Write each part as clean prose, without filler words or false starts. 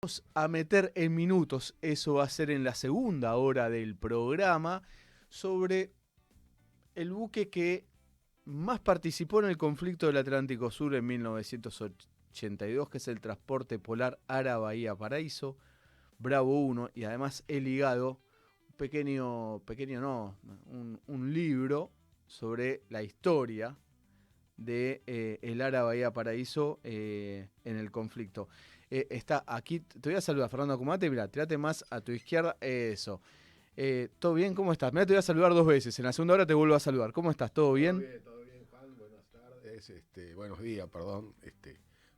Vamos a meter en minutos, eso va a ser en la segunda hora del programa, sobre el buque que más participó en el conflicto del Atlántico Sur en 1982, que es el transporte polar Ara Bahía Paraíso, Bravo 1, y además he ligado un libro sobre la historia de el Ara Bahía Paraíso en el conflicto. Está aquí, te voy a saludar, Fernando Comate, mira, tirate más a tu izquierda, eso. ¿Todo bien? ¿Cómo estás? Mira, te voy a saludar dos veces, en la segunda hora te vuelvo a saludar. ¿Cómo estás? ¿Todo bien? Todo bien, Juan. Buenas tardes, buenos días, perdón.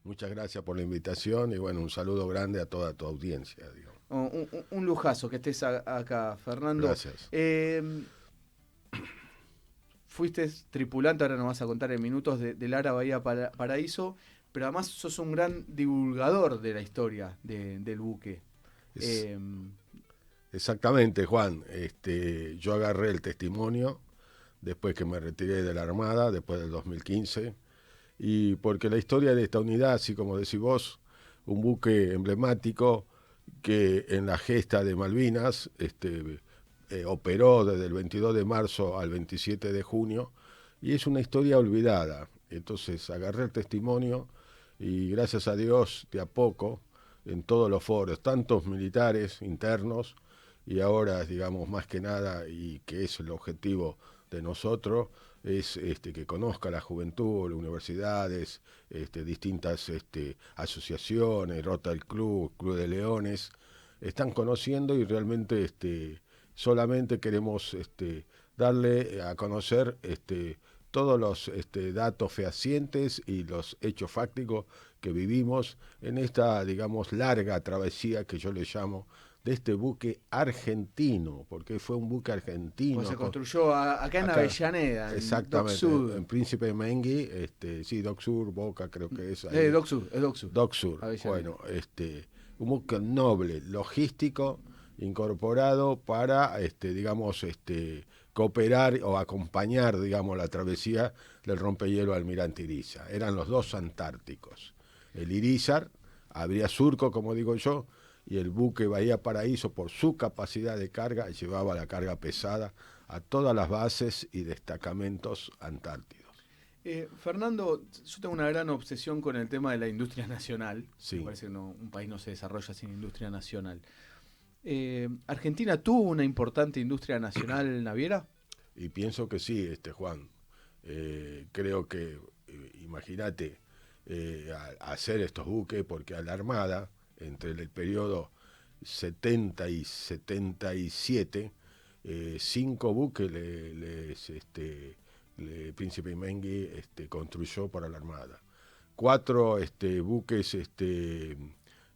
Muchas gracias por la invitación y bueno, un saludo grande a toda tu audiencia, digamos. Oh, un lujazo que estés acá, Fernando. Gracias. Fuiste tripulante, ahora nos vas a contar en minutos, del Ara Bahía Paraíso, pero además sos un gran divulgador de la historia del buque. Es, Eh, Exactamente, Juan. Yo agarré el testimonio después que me retiré de la Armada, después del 2015, y porque la historia de esta unidad, así como decís vos, un buque emblemático que en la gesta de Malvinas operó desde el 22 de marzo al 27 de junio, y es una historia olvidada. Entonces agarré el testimonio y gracias a Dios, de a poco, en todos los foros, tantos militares internos, y ahora, digamos, más que nada, y que es el objetivo de nosotros, es que conozca la juventud, las universidades, distintas asociaciones, Rota del Club, Club de Leones, están conociendo y realmente solamente queremos darle a conocer todos los datos fehacientes y los hechos fácticos que vivimos en esta, digamos, larga travesía que yo le llamo de este buque argentino, porque fue un buque pues argentino. se construyó acá en Acá, Avellaneda, en Dock exactamente, Sud. en Príncipe Mengui, sí, Dock Sur, Boca creo que es ahí. Dock Sud, es Dock Sud, Dock Sur, Avellaneda. bueno, un buque noble, logístico, incorporado para, digamos, cooperar o acompañar, digamos, la travesía del rompehielo Almirante Irizar. Eran los dos antárticos. El Irizar abría surco, como digo yo, y el buque Bahía Paraíso, por su capacidad de carga, llevaba la carga pesada a todas las bases y destacamentos antártidos. Fernando, yo tengo una gran obsesión con el tema de la industria nacional. Me Sí, parece que un país no se desarrolla sin industria nacional. ¿Argentina tuvo una importante industria nacional naviera? y pienso que sí, Juan. Creo que, imagínate, hacer estos buques, porque a la Armada, entre el periodo 70 y 77, 5 buques Príncipe Mengui construyó para la Armada. 4 buques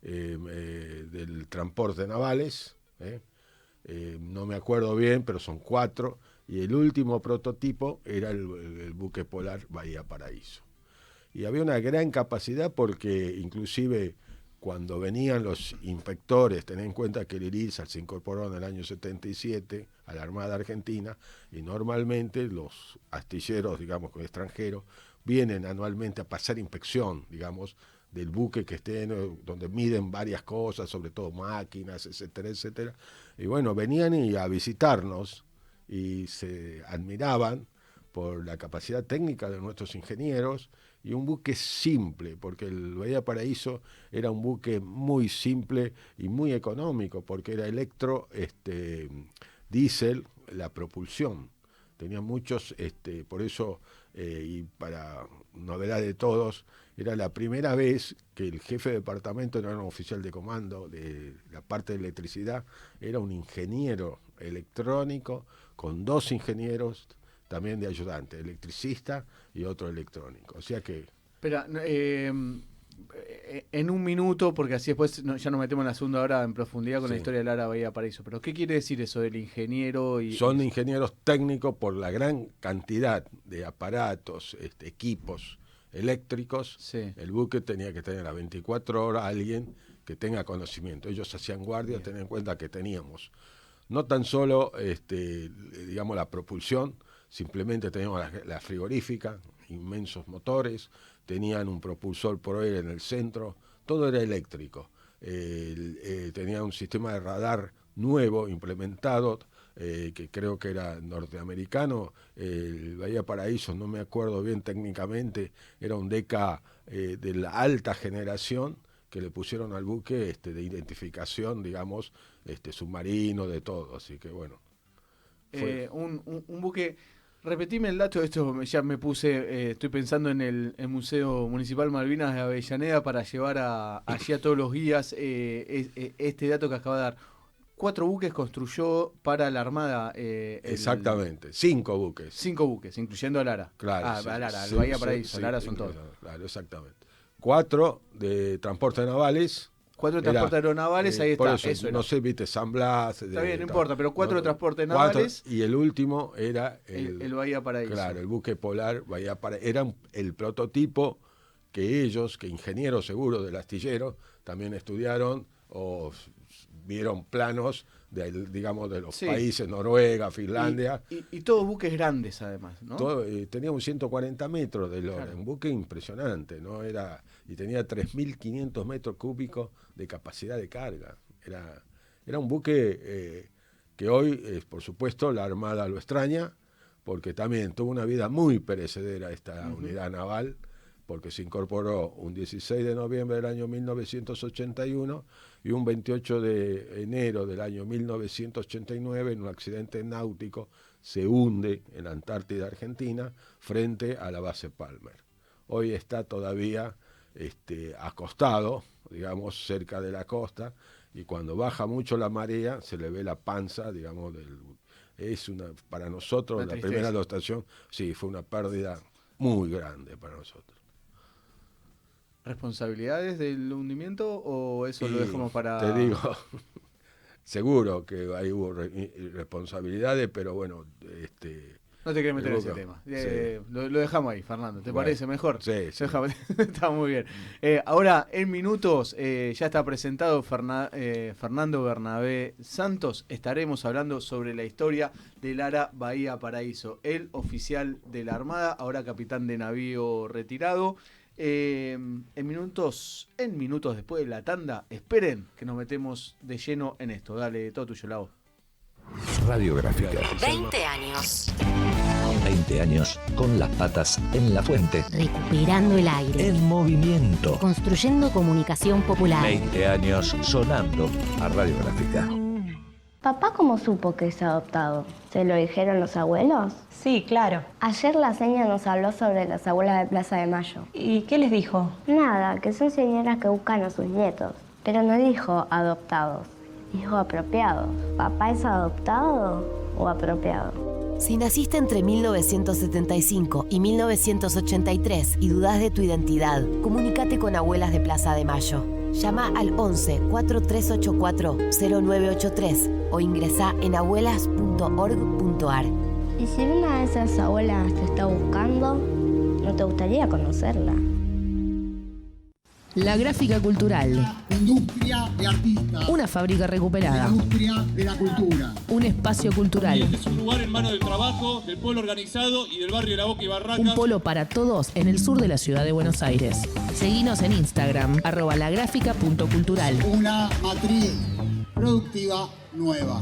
del transporte navales, no me acuerdo bien, pero son 4, y el último prototipo era el buque polar Bahía Paraíso. Y había una gran capacidad porque inclusive cuando venían los inspectores, ten en cuenta que el IRISA se incorporó en el año 77 a la Armada Argentina, y normalmente los astilleros, digamos, extranjeros, vienen anualmente a pasar inspección, digamos, del buque que estén, donde miden varias cosas, sobre todo máquinas, etcétera, etcétera. Y bueno, venían a visitarnos y se admiraban por la capacidad técnica de nuestros ingenieros, y un buque simple, porque el Bahía Paraíso era un buque muy simple y muy económico, porque era diésel, la propulsión. Tenía muchos, por eso, y para novedad de todos, era la primera vez que el jefe de departamento no era un oficial de comando de la parte de electricidad, era un ingeniero electrónico con 2 ingenieros también de ayudante, electricista y otro electrónico. O sea que Espera, en un minuto, porque así después ya nos metemos en la segunda hora en profundidad con la sí, historia de Lara Bahía Paraíso. Pero, ¿qué quiere decir eso del ingeniero son ingenieros técnicos por la gran cantidad de aparatos, equipos eléctricos. Sí, El buque tenía que tener a 24 horas a alguien que tenga conocimiento. Ellos hacían guardia, bien. ten en cuenta que teníamos no tan solo, digamos, la propulsión, simplemente teníamos la frigorífica, inmensos motores, tenían un propulsor por aire en el centro, todo era eléctrico. tenía un sistema de radar nuevo implementado, que creo que era norteamericano, el Bahía Paraíso, no me acuerdo bien técnicamente, era un DK de la alta generación que le pusieron al buque de identificación, digamos, submarino, de todo, así que bueno. Un buque, repetime el dato, esto ya me puse, estoy pensando en el Museo Municipal Malvinas de Avellaneda para llevar allí a todos los guías este dato que acaba de dar. 4 buques construyó para la Armada. Exactamente, 5 buques. 5 buques, incluyendo a Lara. Claro. Sí, a Lara, el Bahía Paraíso, Lara son todos. Claro, exactamente. 4 de transporte navales. 4 de transporte aeronavales, ahí está. Eso no sé, viste, San Blas. Está bien, no importa, pero 4 de transporte navales. Y el último era el Bahía Paraíso. Claro, el buque polar Bahía Paraíso. Era el prototipo que ellos, que ingenieros seguros del astillero, también estudiaron o vieron planos de los países, Noruega, Finlandia. Y todos buques grandes, además, ¿no? Tenía un 140 metros de lora, claro. Un buque impresionante, ¿no? Y tenía 3.500 metros cúbicos de capacidad de carga. Era un buque que hoy, por supuesto, la Armada lo extraña, porque también tuvo una vida muy perecedera esta unidad naval, porque se incorporó un 16 de noviembre del año 1981 y un 28 de enero del año 1989 en un accidente náutico se hunde en la Antártida Argentina frente a la base Palmer. Hoy está todavía acostado, digamos, cerca de la costa, y cuando baja mucho la marea se le ve la panza, digamos, para nosotros, la primera dotación, sí, fue una pérdida muy grande para nosotros. ¿Responsabilidades del hundimiento o eso lo dejamos para...? Te digo, seguro que ahí hubo responsabilidades, pero bueno... No te querés meter en ese tema. Lo dejamos ahí, Fernando. ¿Te parece mejor? Sí. Está muy bien. Ahora, en minutos, ya está presentado Fernando Bernabé Santos. Estaremos hablando sobre la historia de Lara Bahía Paraíso. El oficial de la Armada, ahora capitán de navío retirado. En minutos después de la tanda, esperen que nos metemos de lleno en esto. Dale, todo tuyo, Lau. Radiográfica. 20 años. 20 años con las patas en la fuente. Recuperando el aire. En movimiento. Construyendo comunicación popular. 20 años sonando a Radiográfica. ¿Papá cómo supo que es adoptado? ¿Se lo dijeron los abuelos? Sí, claro. Ayer la seña nos habló sobre las abuelas de Plaza de Mayo. ¿Y qué les dijo? Nada, que son señoras que buscan a sus nietos. Pero no dijo adoptados, dijo apropiados. ¿Papá es adoptado o apropiado? Si naciste entre 1975 y 1983 y dudás de tu identidad, comunícate con Abuelas de Plaza de Mayo. Llama al 11 4384 0983 o ingresá en abuelas.org.ar. Y si una de esas abuelas te está buscando, ¿no te gustaría conocerla? La Gráfica Cultural. Industria de artistas. Una fábrica recuperada. La industria de la cultura. Un espacio cultural. Este es un lugar en manos del trabajo, del pueblo organizado y del barrio de La Boca y Barracas. Un polo para todos en el sur de la ciudad de Buenos Aires. Seguinos en Instagram, @lagráfica.cultural. Una matriz productiva nueva.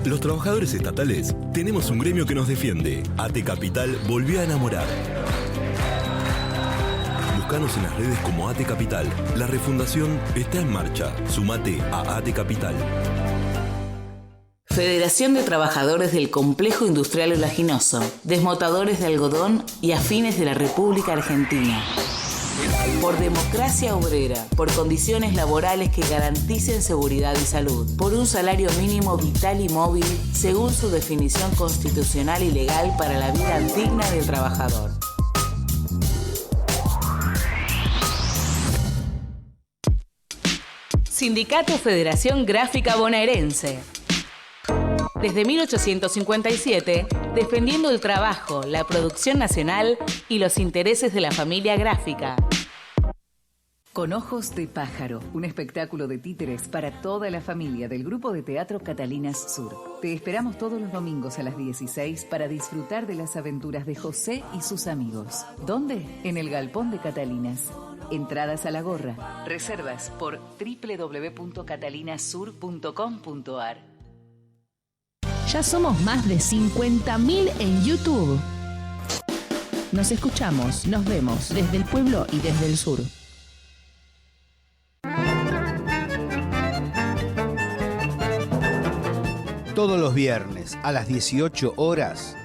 Los trabajadores estatales tenemos un gremio que nos defiende. AT Capital volvió a enamorar. Búscanos en las redes como AT Capital. La refundación está en marcha. Sumate a AT Capital. Federación de Trabajadores del Complejo Industrial Olaginoso, Desmotadores de Algodón y Afines de la República Argentina. Por democracia obrera, por condiciones laborales que garanticen seguridad y salud, por un salario mínimo vital y móvil según su definición constitucional y legal para la vida digna del trabajador. Sindicato Federación Gráfica Bonaerense. Desde 1857, defendiendo el trabajo, la producción nacional y los intereses de la familia gráfica. Con Ojos de Pájaro, un espectáculo de títeres para toda la familia del grupo de teatro Catalinas Sur. Te esperamos todos los domingos a las 16 para disfrutar de las aventuras de José y sus amigos. ¿Dónde? En el Galpón de Catalinas. Entradas a la gorra. Reservas por www.catalinasur.com.ar. Ya somos más de 50.000 en YouTube. Nos escuchamos, nos vemos desde el pueblo y desde el sur. Todos los viernes a las 18 horas,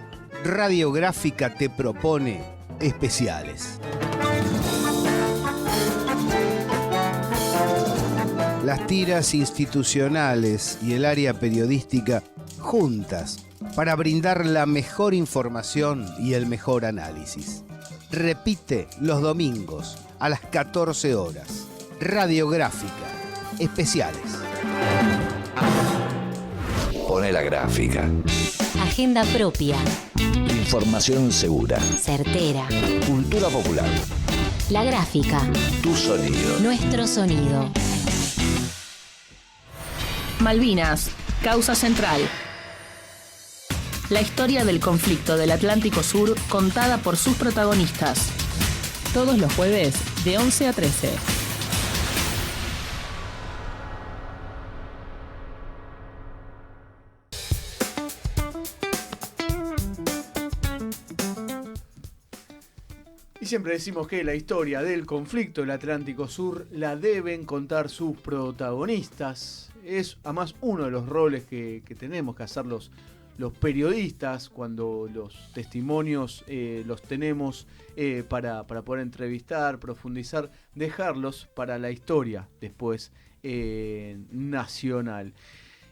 Radiográfica te propone especiales. Las tiras institucionales y el área periodística juntas para brindar la mejor información y el mejor análisis. Repite los domingos a las 14 horas. Radiográfica, especiales. Pone la gráfica. Agenda propia. Información segura. Certera. Cultura popular. La gráfica. Tu sonido. Nuestro sonido. Malvinas, causa central. La historia del conflicto del Atlántico Sur contada por sus protagonistas. Todos los jueves de 11 a 13. Y siempre decimos que la historia del conflicto del Atlántico Sur la deben contar sus protagonistas. Es además uno de los roles que tenemos que hacer los periodistas cuando los testimonios los tenemos para poder entrevistar, profundizar, dejarlos para la historia después nacional.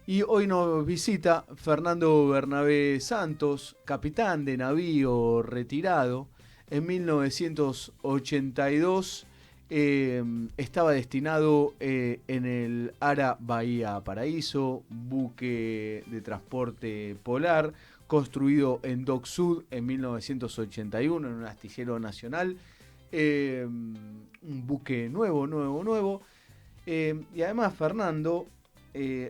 Y hoy nos visita Fernando Bernabé Santos, capitán de navío retirado. En 1982 estaba destinado en el Ara Bahía Paraíso, buque de transporte polar, construido en Dock Sud en 1981 en un astillero nacional. Un buque nuevo. Y además Fernando,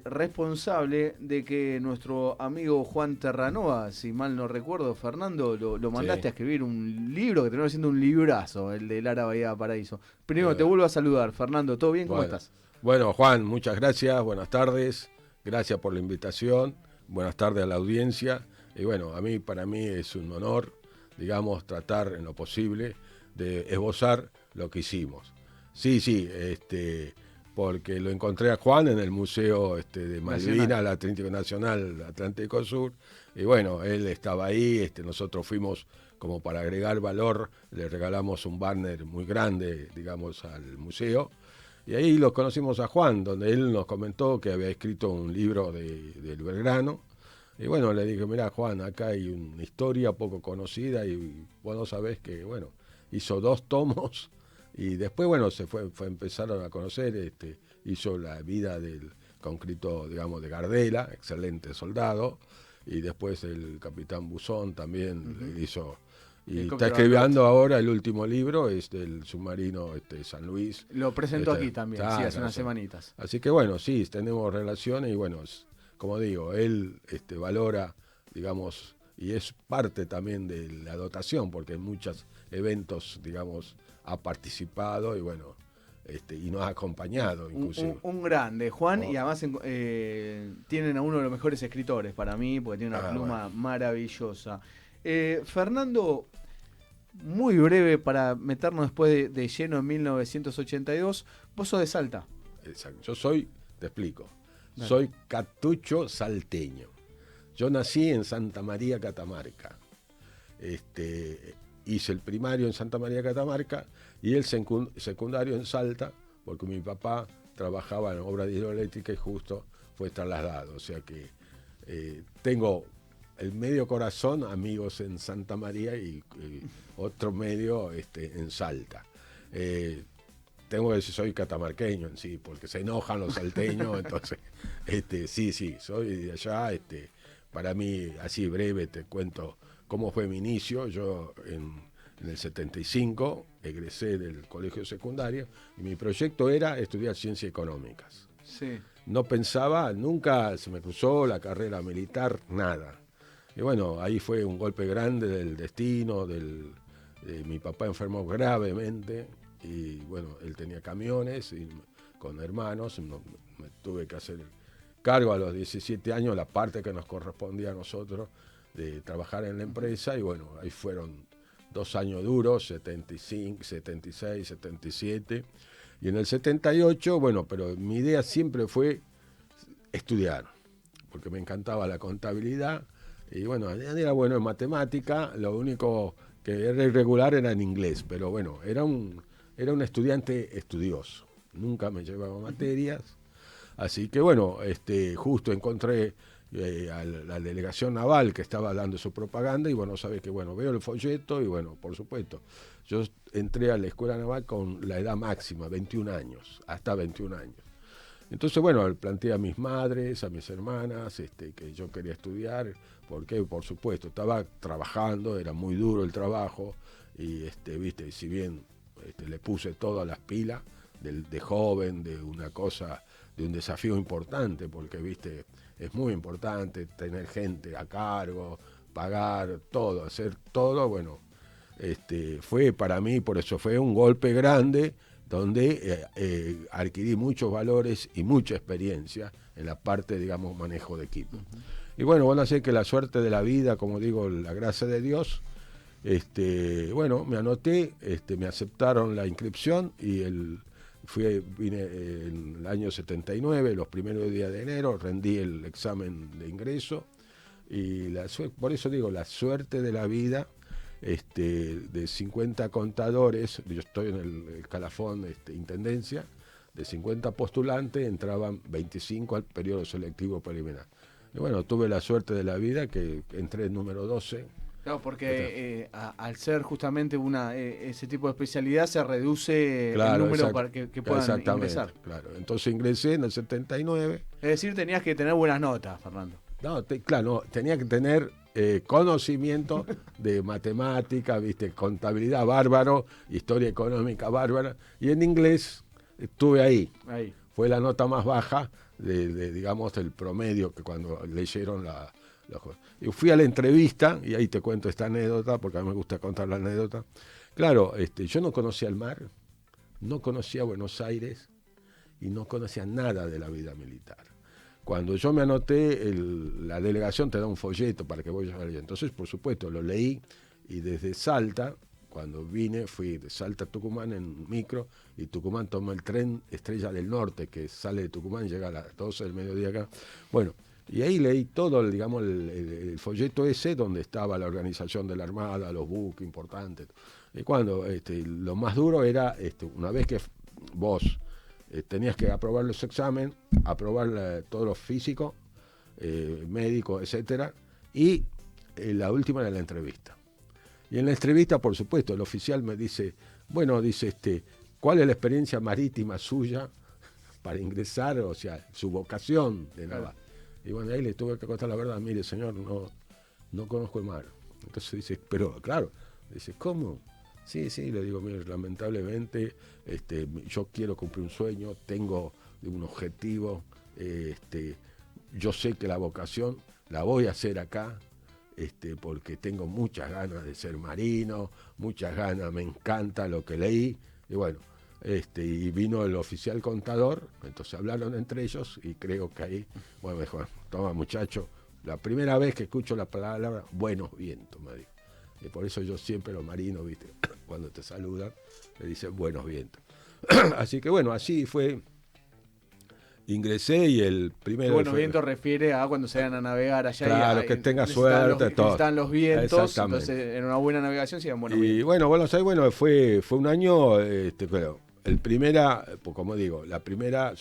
responsable de que nuestro amigo Juan Terranova, si mal no recuerdo, Fernando, lo mandaste a escribir un libro que terminó siendo un librazo, el del Ara Bahía Paraíso. Primero te vuelvo a saludar, Fernando, ¿todo bien? ¿Cómo estás? Bueno, Juan, muchas gracias, buenas tardes, gracias por la invitación, buenas tardes a la audiencia. Y bueno, para mí es un honor, digamos, tratar en lo posible de esbozar lo que hicimos. Sí, porque lo encontré a Juan en el Museo de Malvinas, el Atlántico Nacional, Atlántico Sur, y bueno, él estaba ahí, nosotros fuimos como para agregar valor, le regalamos un banner muy grande, digamos, al museo, y ahí lo conocimos a Juan, donde él nos comentó que había escrito un libro del Belgrano, y bueno, le dije, mirá Juan, acá hay una historia poco conocida, y vos no sabés que, bueno, hizo 2 tomos, y después, bueno, empezaron a conocer, hizo la vida del conscripto, digamos, de Gardela, excelente soldado, y después el capitán Buzón también hizo, y está escribiendo ahora el último libro, es del submarino San Luis. Lo presentó aquí también, hace unas semanitas. Así que bueno, sí, tenemos relaciones, y bueno, como digo, él valora, digamos, y es parte también de la dotación, porque en muchos eventos, digamos, ha participado y bueno, y nos ha acompañado inclusive. Un grande, Juan, y además tienen a uno de los mejores escritores para mí, porque tiene una pluma maravillosa. Fernando, muy breve para meternos después de lleno en 1982, vos sos de Salta. Exacto, yo te explico, soy catucho salteño. Yo nací en Santa María, Catamarca. Hice el primario en Santa María, Catamarca, y el secundario en Salta, porque mi papá trabajaba en obra de hidroeléctrica y justo fue trasladado. O sea que tengo el medio corazón, amigos en Santa María y otro medio en Salta. Tengo que decir, soy catamarqueño en sí, porque se enojan los salteños, entonces, sí, soy de allá. Para mí, así breve, te cuento cómo fue mi inicio. Yo en el 75 egresé del colegio secundario y mi proyecto era estudiar ciencias económicas. Sí. No pensaba, nunca se me cruzó la carrera militar, nada. Y bueno, ahí fue un golpe grande del destino, mi papá enfermó gravemente y bueno, él tenía camiones y con hermanos, me tuve que hacer cargo a los 17 años, la parte que nos correspondía a nosotros de trabajar en la empresa y bueno, ahí fueron 2 años duros, 75, 76, 77 y en el 78, bueno, pero mi idea siempre fue estudiar, porque me encantaba la contabilidad y bueno, era bueno en matemática, lo único que era irregular era en inglés, pero bueno, era un estudiante estudioso, nunca me llevaba materias, así que bueno, justo encontré a la delegación naval que estaba dando su propaganda y bueno, sabes que bueno, veo el folleto y bueno, por supuesto, yo entré a la escuela naval con la edad máxima, 21 años, hasta 21 años. Entonces, bueno, planteé a mis madres, a mis hermanas, que yo quería estudiar, porque, por supuesto, estaba trabajando, era muy duro el trabajo, y, viste, si bien le puse todas las pilas de joven, de una cosa, de un desafío importante, porque, viste, es muy importante tener gente a cargo, pagar todo, hacer todo, bueno, fue para mí, por eso fue un golpe grande, donde adquirí muchos valores y mucha experiencia en la parte, digamos, manejo de equipo. Y bueno, sé que la suerte de la vida, como digo, la gracia de Dios, bueno, me anoté, me aceptaron la inscripción y vine en el año 79, los primeros días de enero, rendí el examen de ingreso y por eso digo, la suerte de la vida. De 50 contadores, yo estoy en el escalafón intendencia, de 50 postulantes entraban 25 al periodo selectivo preliminar. Y bueno, tuve la suerte de la vida que entré en número 12. Claro, porque al ser justamente ese tipo de especialidad se reduce el número para que puedan ingresar. Claro, entonces ingresé en el 79. Es decir, tenías que tener buenas notas, Fernando. No, tenía que tener conocimiento de matemática, viste, contabilidad bárbaro, historia económica bárbara, y en inglés estuve ahí. Fue la nota más baja digamos, del promedio que cuando leyeron y fui a la entrevista, y ahí te cuento esta anécdota, porque a mí me gusta contar la anécdota. Claro, yo no conocía el mar, no conocía Buenos Aires, y no conocía nada de la vida militar. Cuando yo me anoté, la delegación te da un folleto para que vayas a leer. Entonces, por supuesto, lo leí y desde Salta, cuando vine, fui de Salta a Tucumán en micro y Tucumán tomé el tren Estrella del Norte, que sale de Tucumán, llega a las 12 del mediodía acá. Bueno, y ahí leí todo, digamos, el folleto ese donde estaba la organización de la Armada, los buques importantes. Y cuando lo más duro era, una vez que vos tenías que aprobar los exámenes, aprobar todo lo físico, médico, etcétera, y la última era la entrevista. Y en la entrevista, por supuesto, el oficial me dice, bueno, ¿cuál es la experiencia marítima suya para ingresar, o sea, su vocación de naval? Y bueno, ahí le tuve que contar la verdad, mire, señor, no conozco el mar. Entonces dice, pero claro, dice, ¿cómo? Sí, le digo, mire, lamentablemente yo quiero cumplir un sueño, tengo un objetivo, yo sé que la vocación la voy a hacer acá, porque tengo muchas ganas de ser marino, muchas ganas, me encanta lo que leí, y bueno, y vino el oficial contador, entonces hablaron entre ellos, y creo que ahí, bueno, me dijo, toma muchacho, la primera vez que escucho la palabra buenos vientos, me dijo. Y por eso yo siempre los marinos, viste, cuando te saludan, le dicen buenos vientos. Así que bueno, así fue. Ingresé y el primero. Buenos vientos refiere a cuando se van a navegar allá. Claro, que tenga suerte, todo. Están los vientos, entonces en una buena navegación sí dan buenos vientos. Y bueno, fue un año, claro, como digo, la primera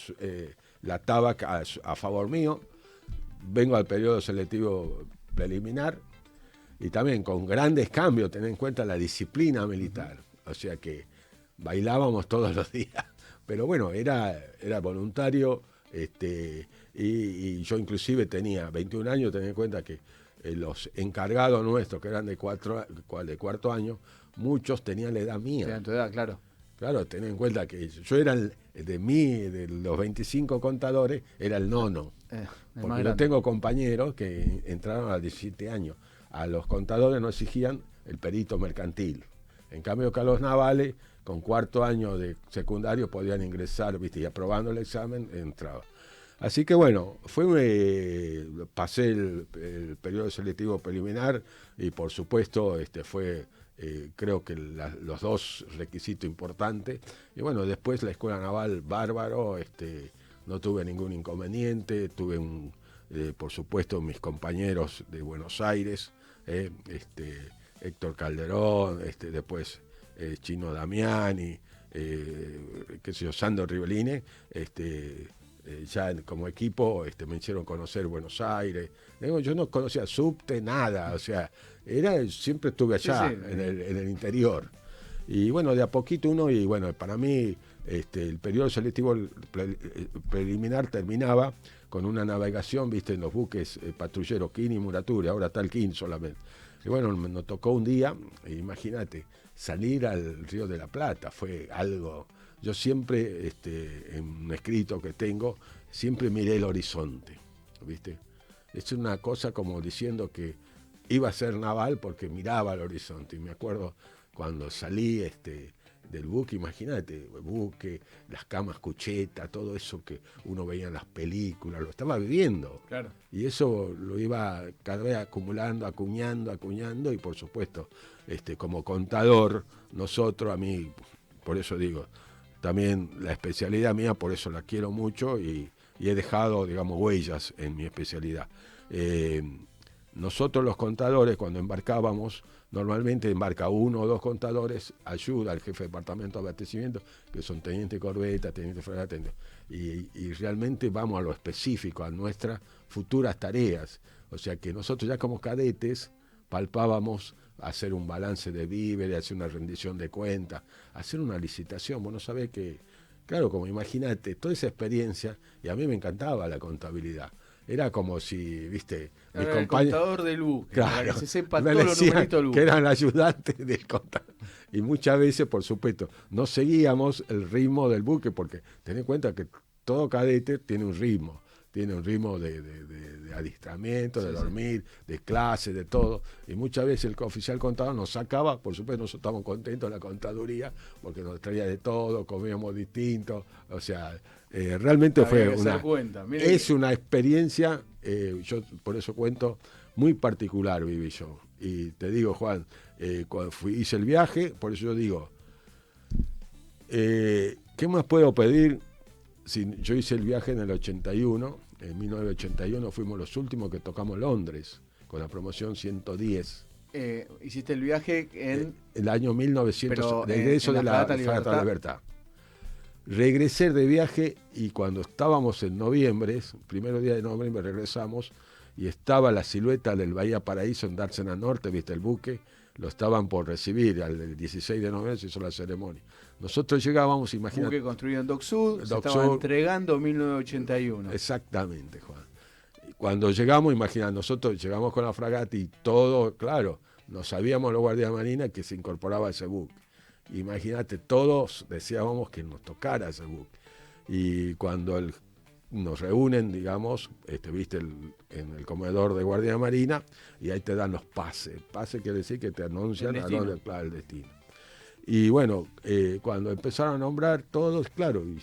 la estaba a favor mío. Vengo al periodo selectivo preliminar. Y también con grandes cambios, tener en cuenta la disciplina militar. O sea que bailábamos todos los días. Pero bueno, era voluntario. Y yo inclusive tenía 21 años, tenía en cuenta que los encargados nuestros, que eran de cuarto año, muchos tenían la edad mía. Tenían tu edad, claro. Claro, ten en cuenta que yo era de los 25 contadores, era el nono. Porque yo tengo compañeros que entraron a los 17 años. A los contadores no exigían el perito mercantil. En cambio, que a los navales, con cuarto año de secundario, podían ingresar, ¿viste? Y aprobando el examen, entraba. Así que bueno, pasé el periodo selectivo preliminar y por supuesto fue creo que los dos requisitos importantes. Y bueno, después la escuela naval, bárbaro, no tuve ningún inconveniente, tuve por supuesto mis compañeros de Buenos Aires, Héctor Calderón, después Chino Damiani, Sandro Riveline, ya como equipo me hicieron conocer Buenos Aires. Yo no conocía subte, nada, o sea, siempre estuve allá, sí. En el interior. Y bueno, de a poquito y bueno, para mí el periodo selectivo preliminar terminaba con una navegación, viste, en los buques patrulleros King y Muraturi, ahora está el King solamente. Y bueno, nos tocó un día, imagínate, salir al Río de la Plata, fue algo. Yo siempre, en un escrito que tengo, siempre miré el horizonte, ¿viste? Es una cosa como diciendo que iba a ser naval porque miraba el horizonte. Y me acuerdo cuando salí del buque, imagínate, el buque, las camas cucheta, todo eso que uno veía en las películas, lo estaba viviendo. Claro. Y eso lo iba cada vez acumulando, acuñando, y por supuesto, como contador, nosotros, a mí, por eso digo, también la especialidad mía, por eso la quiero mucho y he dejado, digamos, huellas en mi especialidad. Nosotros los contadores, cuando embarcábamos, normalmente embarca 1 o 2 contadores, ayuda al jefe de departamento de abastecimiento, que son teniente corbeta, teniente fragata, y realmente vamos a lo específico, a nuestras futuras tareas. O sea que nosotros ya como cadetes palpábamos hacer un balance de víveres, hacer una rendición de cuentas, hacer una licitación. Vos no sabés que, claro, como imagínate, toda esa experiencia, y a mí me encantaba la contabilidad. Era como si, viste, mis compañeros. El contador del buque, claro, para que se sepa todos los numeritos del buque. Que eran ayudantes del contador. Y muchas veces, por supuesto, no seguíamos el ritmo del buque, porque ten en cuenta que todo cadete tiene un ritmo de adiestramiento, de dormir, de clase, de todo. Y muchas veces el oficial contador nos sacaba, por supuesto nosotros estábamos contentos en la contaduría, porque nos traía de todo, comíamos distinto, o sea, realmente fue una experiencia, yo por eso cuento, muy particular viví yo. Y te digo, Juan, cuando hice el viaje, por eso yo digo, ¿qué más puedo pedir? Yo hice el viaje en el 81, en 1981 fuimos los últimos que tocamos Londres, con la promoción 110. Hiciste el viaje en... el año 1900, de regreso de la Fragata Libertad. Regresé de viaje y cuando estábamos en noviembre, primer día de noviembre regresamos, y estaba la silueta del Bahía Paraíso en Dársena Norte, viste el buque, lo estaban por recibir, el 16 de noviembre se hizo la ceremonia. Nosotros llegábamos, imagínate. Buque construido en Dock Sud, se estaba entregando en 1981. Exactamente, Juan. Cuando llegamos, imagínate, nosotros llegamos con la fragata y todo, claro, no sabíamos los guardias de marina que se incorporaba a ese buque. Imagínate, todos deseábamos que nos tocara ese buque. Y cuando nos reúnen, digamos, viste en el comedor de guardia de marina, y ahí te dan los pases. Pase quiere decir que te anuncian el destino. Y bueno, cuando empezaron a nombrar todos, claro, y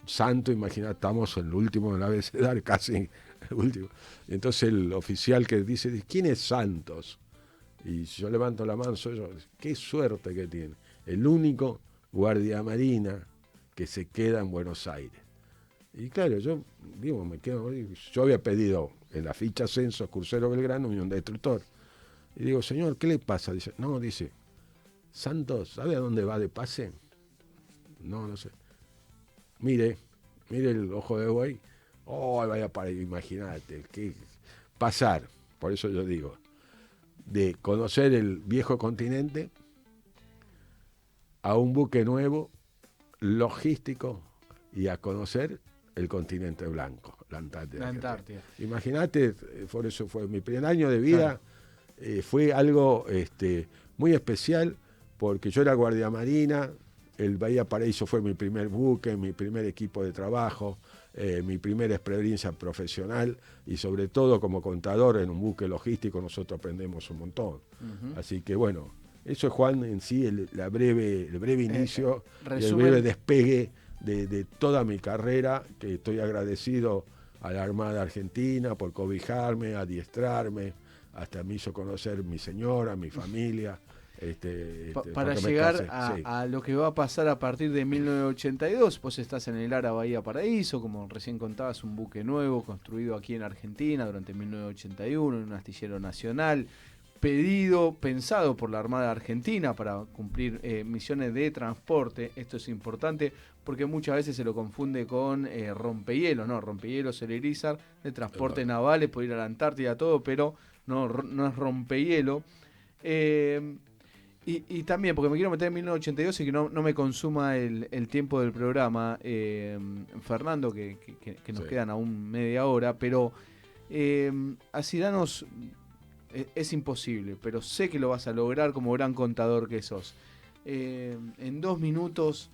Santo, imagínate, estamos en el último del abecedario, casi el último. Entonces el oficial que dice, ¿quién es Santos? Y yo levanto la mano, soy yo. Qué suerte que tiene. El único guardia marina que se queda en Buenos Aires. Y claro, yo digo, yo había pedido en la ficha censo Crucero Belgrano un destructor. Y digo, señor, ¿qué le pasa? Dice, Santos, ¿sabe a dónde va de pase? No sé. Mire el ojo de buey. Vaya para imagínate, que pasar, por eso yo digo, de conocer el viejo continente a un buque nuevo, logístico, y a conocer el continente blanco, la Antártida. Imagínate, por eso fue mi primer año de vida, fue algo muy especial, porque yo era guardia marina, el Bahía Paraíso fue mi primer buque, mi primer equipo de trabajo, mi primera experiencia profesional y sobre todo como contador en un buque logístico nosotros aprendemos un montón. Así que bueno, eso es, Juan, en sí el breve inicio, el breve despegue de toda mi carrera, que estoy agradecido a la Armada Argentina por cobijarme, adiestrarme, hasta me hizo conocer mi señora, mi familia. Para llegar a lo que va a pasar a partir de 1982, vos estás en el ARA Bahía Paraíso, como recién contabas, un buque nuevo construido aquí en Argentina durante 1981 en un astillero nacional, pensado por la Armada Argentina para cumplir misiones de transporte. Esto es importante porque muchas veces se lo confunde con rompehielos, ¿no? Rompehielos el Irizar, de transporte navales, puede ir a la Antártida, todo, pero no es rompehielo. Y también, porque me quiero meter en 1982 y que no me consuma el tiempo del programa, Fernando, que nos quedan aún media hora, pero así danos, es imposible, pero sé que lo vas a lograr como gran contador que sos. En 2 minutos,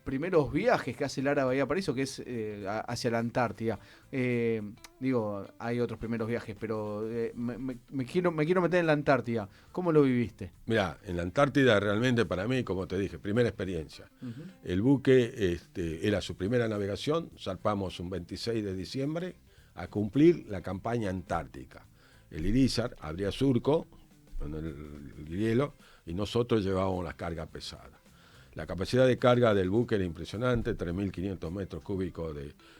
primeros viajes que hace el ARA Bahía Paraíso, que es hacia la Antártida. Hay otros primeros viajes, pero me quiero meter en la Antártida. ¿Cómo lo viviste? Mirá, en la Antártida realmente para mí, como te dije, primera experiencia. El buque era su primera navegación, zarpamos un 26 de diciembre a cumplir la campaña antártica. El Irizar abría surco con el hielo y nosotros llevábamos las cargas pesadas. La capacidad de carga del buque era impresionante, 3.500 metros cúbicos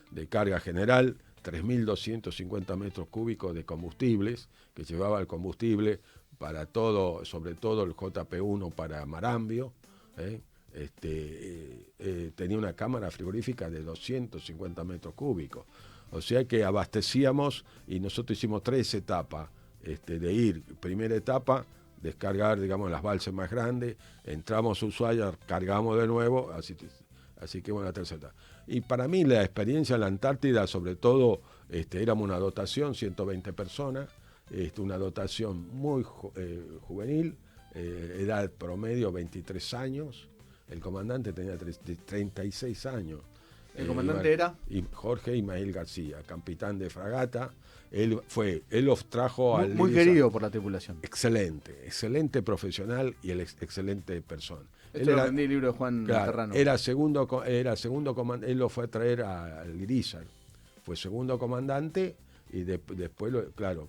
de carga general, 3.250 metros cúbicos de combustibles, que llevaba el combustible para todo, sobre todo el JP1 para Marambio. Tenía una cámara frigorífica de 250 metros cúbicos. O sea que abastecíamos y nosotros hicimos 3 etapas de ir. Primera etapa, descargar, digamos, las balsas más grandes, entramos a Ushuaia, cargamos de nuevo, así que bueno, la tercera. Y para mí la experiencia en la Antártida, sobre todo, éramos una dotación, 120 personas, una dotación muy juvenil, edad promedio 23 años, el comandante tenía 36 años. ¿El comandante era? Jorge Ismael García, capitán de fragata. Él los trajo al... Muy querido por la tripulación. Excelente profesional y excelente persona. Esto lo aprendí el libro de Juan Terrano. Era segundo comandante, él lo fue a traer al Irizar. Fue segundo comandante y después,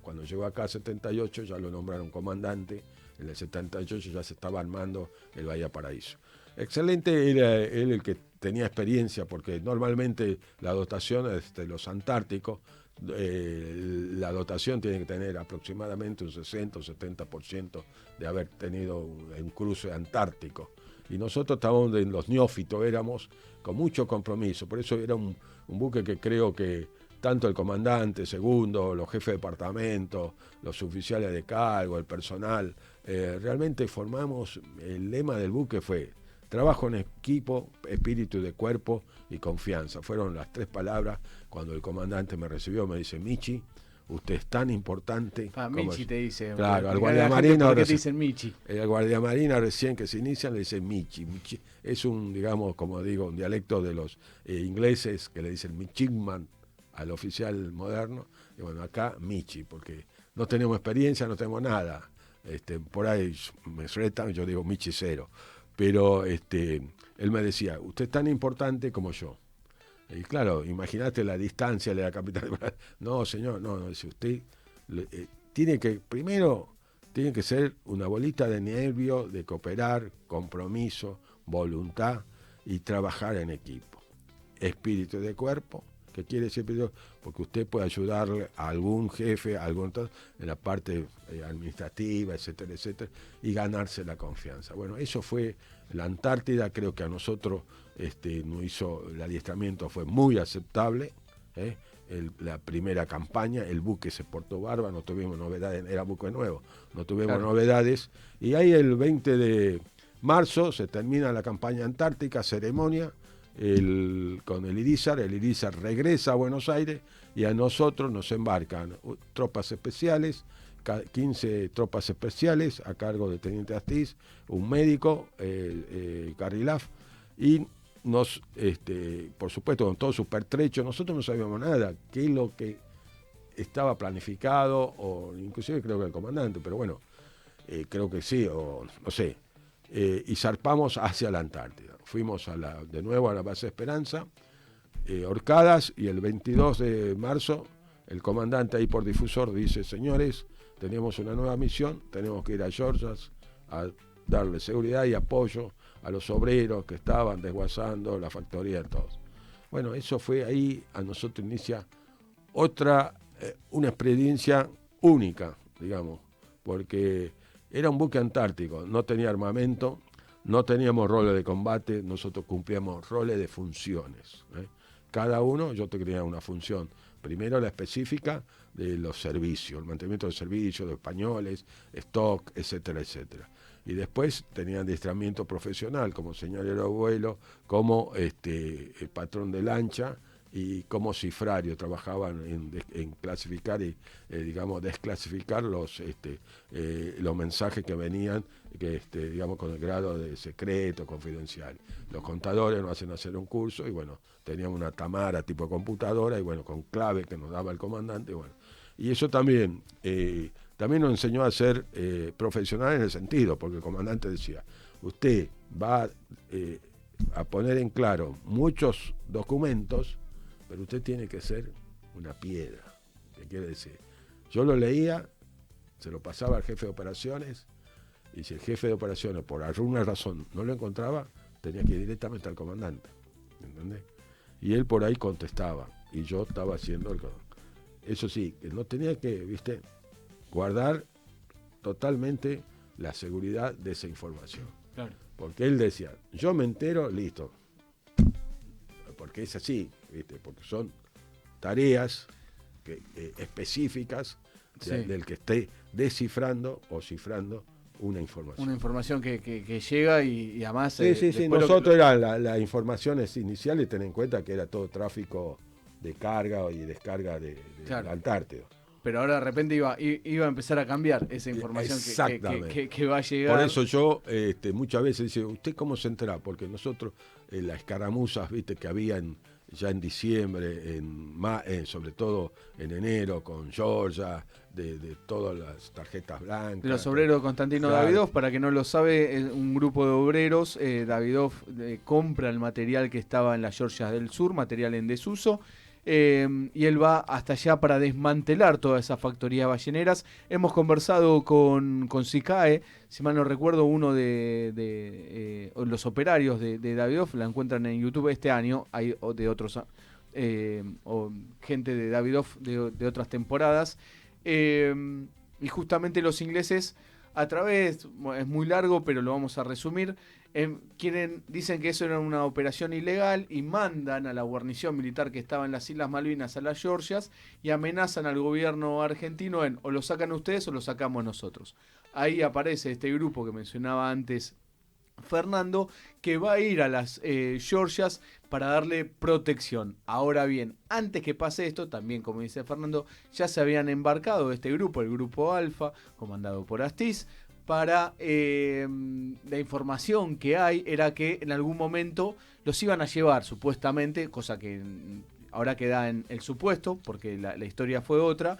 cuando llegó acá en 78 ya lo nombraron comandante. En el 78 ya se estaba armando el Bahía Paraíso. Excelente, era él el que tenía experiencia, porque normalmente la dotación de los antárticos, la dotación tiene que tener aproximadamente un 60 o 70% de haber tenido un cruce antártico. Y nosotros estábamos en los neófitos, éramos con mucho compromiso. Por eso era un buque que creo que tanto el comandante, segundo, los jefes de departamento, los oficiales de cargo, el personal, realmente formamos, el lema del buque fue trabajo en equipo, espíritu de cuerpo y confianza. Fueron las 3 palabras. Cuando el comandante me recibió, me dice: Michi, usted es tan importante. Michi te dice. Claro, al guardia marina. ¿Por qué te dicen Michi? El guardia marina recién que se inician le dice Michi. Michi es un dialecto de los ingleses que le dicen Michigman al oficial moderno. Y bueno, acá Michi, porque no tenemos experiencia, no tenemos nada. Por ahí me retan, yo digo Michi 0. Pero él me decía: usted es tan importante como yo. Y claro, imagínate la distancia de la capital. No, señor, no, dice usted, tiene que ser una bolita de nervio, de cooperar, compromiso, voluntad y trabajar en equipo. Espíritu de cuerpo, que quiere decir, porque usted puede ayudarle a algún jefe, en la parte administrativa, etcétera, etcétera, y ganarse la confianza. Bueno, eso fue la Antártida. Creo que a nosotros nos hizo, el adiestramiento fue muy aceptable. La primera campaña, el buque se portó bárbaro, no tuvimos novedades, era buque nuevo, no tuvimos novedades. Y ahí el 20 de marzo se termina la campaña antártica, ceremonia, con el Irizar regresa a Buenos Aires y a nosotros nos embarcan tropas especiales 15 tropas especiales a cargo del teniente Astiz, un médico, Carrilaf, y nos, por supuesto, con todo su pertrecho, nosotros no sabíamos nada, qué es lo que estaba planificado, o inclusive creo que el comandante, pero bueno, creo que sí, o no sé, y zarpamos hacia la Antártida. Fuimos de nuevo a la base Esperanza, Orcadas, y el 22 de marzo el comandante ahí por difusor dice: señores, tenemos una nueva misión, tenemos que ir a Georgias a darle seguridad y apoyo a los obreros que estaban desguazando la factoría de todos. Bueno, eso fue ahí, a nosotros inicia una experiencia única, digamos, porque era un buque antártico, no tenía armamento, no teníamos roles de combate, nosotros cumplíamos roles de funciones. Cada uno, yo tenía una función, primero la específica de los servicios, el mantenimiento de servicios, de españoles, stock, etcétera, etcétera. Y después tenían adiestramiento profesional, como señalero de vuelo, como patrón de lancha y como cifrario. Trabajaban en clasificar y, digamos, desclasificar los mensajes que venían, digamos, con el grado de secreto, confidencial. Los contadores nos hacen hacer un curso y, bueno, teníamos una tamara tipo computadora y, bueno, con clave que nos daba el comandante, bueno. Y eso también nos enseñó a ser profesionales en el sentido, porque el comandante decía: usted va a poner en claro muchos documentos, pero usted tiene que ser una piedra. ¿Qué quiere decir? Yo lo leía, se lo pasaba al jefe de operaciones, y si el jefe de operaciones por alguna razón no lo encontraba, tenía que ir directamente al comandante, ¿entendés? Y él por ahí contestaba, y yo estaba haciendo eso sí, que no tenía que, ¿viste?, guardar totalmente la seguridad de esa información. Claro. Porque él decía: yo me entero, listo. Porque es así, ¿viste? Porque son tareas específicas, sí, del que esté descifrando o cifrando una información. Una información que llega y además... Sí. Nosotros eran las informaciones iniciales, ten en cuenta que era todo tráfico de carga y descarga de la Antártida. Pero ahora de repente iba a empezar a cambiar esa información que va a llegar. Por eso yo muchas veces dice: ¿usted cómo se entera? Porque nosotros, las escaramuzas, viste, que habían ya en diciembre, sobre todo en enero, con Georgia, de todas las tarjetas blancas. De los obreros de Constantino Davidov, para que no lo sabe, es un grupo de obreros. Davidov compra el material que estaba en las Georgias del Sur, material en desuso. Y él va hasta allá para desmantelar toda esa factoría balleneras. Hemos conversado con SICAE, si mal no recuerdo, uno de los operarios de Davidov, la encuentran en YouTube este año, hay de otros, o gente de Davidov de otras temporadas, y justamente los ingleses, a través, es muy largo pero lo vamos a resumir, dicen que eso era una operación ilegal y mandan a la guarnición militar que estaba en las Islas Malvinas a las Georgias y amenazan al gobierno argentino o lo sacan ustedes o lo sacamos nosotros. Ahí aparece este grupo que mencionaba antes Fernando, que va a ir a las Georgias para darle protección. Ahora bien, antes que pase esto, también como dice Fernando, ya se habían embarcado este grupo, el grupo Alfa, comandado por Astiz, para la información que hay era que en algún momento los iban a llevar, supuestamente, cosa que ahora queda en el supuesto, porque la historia fue otra,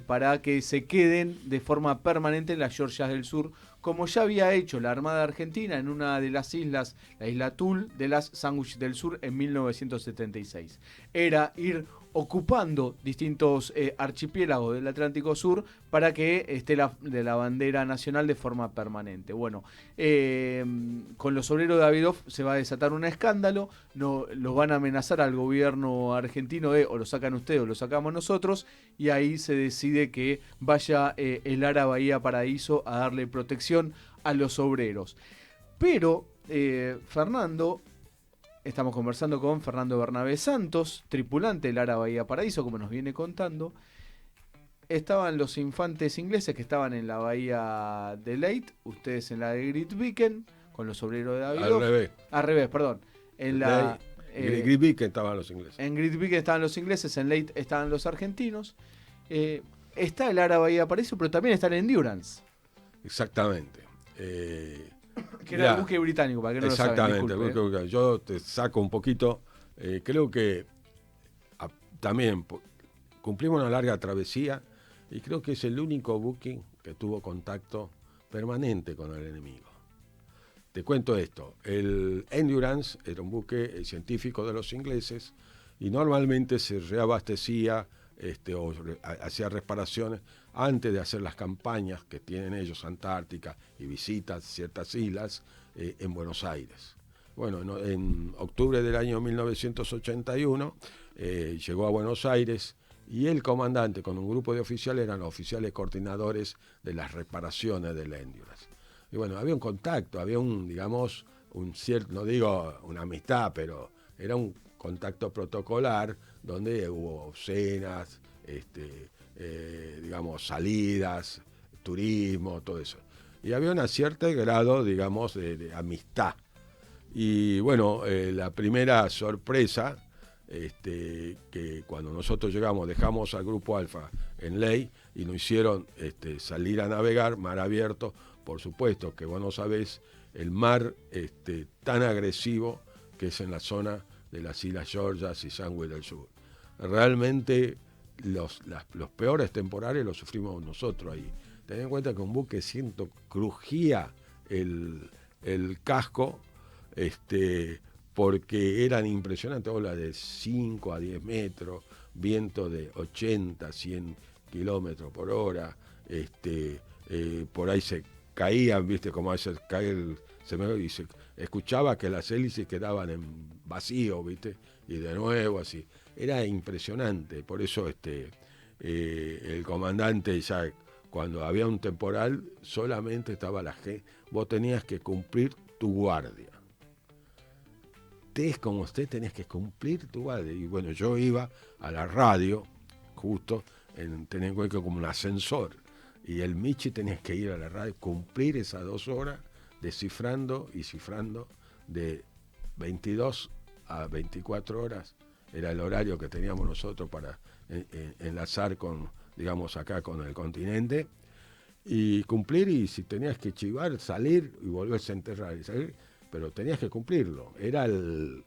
para que se queden de forma permanente en las Georgias del Sur, como ya había hecho la Armada Argentina en una de las islas, la isla Tul, de las Sandwich del Sur en 1976. Era ir ocupando distintos archipiélagos del Atlántico Sur para que esté de la bandera nacional de forma permanente. Bueno, con los obreros de Davidov se va a desatar un escándalo, los van a amenazar al gobierno argentino o lo sacan ustedes o lo sacamos nosotros, y ahí se decide que vaya el ARA Bahía Paraíso a darle protección a los obreros. Pero Fernando... Estamos conversando con Fernando Bernabé Santos, tripulante del ARA Bahía Paraíso, como nos viene contando. Estaban los infantes ingleses que estaban en la bahía de Leyte, ustedes en la de Grytviken, con los obreros de Davidov. Al revés, perdón. En la Grytviken estaban los ingleses. En Grytviken estaban los ingleses, en Leyte estaban los argentinos. está el Ara Bahía Paraíso, pero también está el Endurance. Exactamente. Que era el buque británico, para que no lo saben. Exactamente, el buque británico. Yo te saco un poquito. Creo que también cumplimos una larga travesía y creo que es el único buque que tuvo contacto permanente con el enemigo. Te cuento esto. El Endurance era un buque científico de los ingleses y normalmente se reabastecía o hacía reparaciones antes de hacer las campañas que tienen ellos, Antártica, y visitas ciertas islas en Buenos Aires. Bueno, en octubre del año 1981 llegó a Buenos Aires y el comandante con un grupo de oficiales eran los oficiales coordinadores de las reparaciones del Endurance. Y bueno, había un contacto, había un cierto, no digo una amistad, pero era un contacto protocolar donde hubo cenas, salidas, turismo, todo eso. Y había un cierto grado, de amistad. Y bueno, la primera sorpresa, que cuando nosotros llegamos, dejamos al Grupo Alfa en Ley y nos hicieron salir a navegar, mar abierto. Por supuesto que vos no sabés el mar tan agresivo que es en la zona de las Islas Georgias y Sandwich del Sur. Realmente los peores temporales los sufrimos nosotros ahí. Ten en cuenta que un buque crujía el casco, porque eran impresionantes, olas de 5 a 10 metros, viento de 80, 100 kilómetros por hora, por ahí se caían, viste, como a veces cae y se escuchaba que las hélices quedaban en vacío, viste, y de nuevo así. Era impresionante, por eso el comandante ya cuando había un temporal solamente estaba la gente, vos tenías que cumplir tu guardia. Como usted tenías que cumplir tu guardia. Y bueno, yo iba a la radio, justo, tenía en cuenta como un ascensor. Y el Michi tenía que ir a la radio, cumplir esas 2 horas, descifrando y cifrando de 22 a 24 horas. Era el horario que teníamos nosotros para enlazar acá con el continente. Y cumplir, y si tenías que chivar, salir y volverse a enterrar. Y salir, pero tenías que cumplirlo. Era la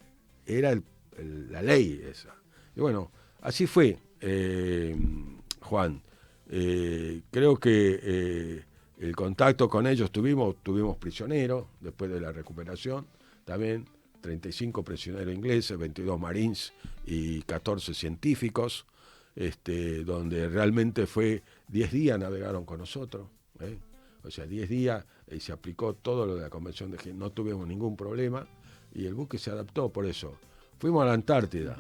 ley esa. Y bueno, así fue, Juan. Creo que el contacto con ellos tuvimos prisioneros después de la recuperación, también 35 prisioneros ingleses, 22 marines y 14 científicos, donde realmente fue 10 días navegaron con nosotros, o sea, 10 días y se aplicó todo lo de la Convención de Ginebra, no tuvimos ningún problema y el buque se adaptó por eso. Fuimos a la Antártida,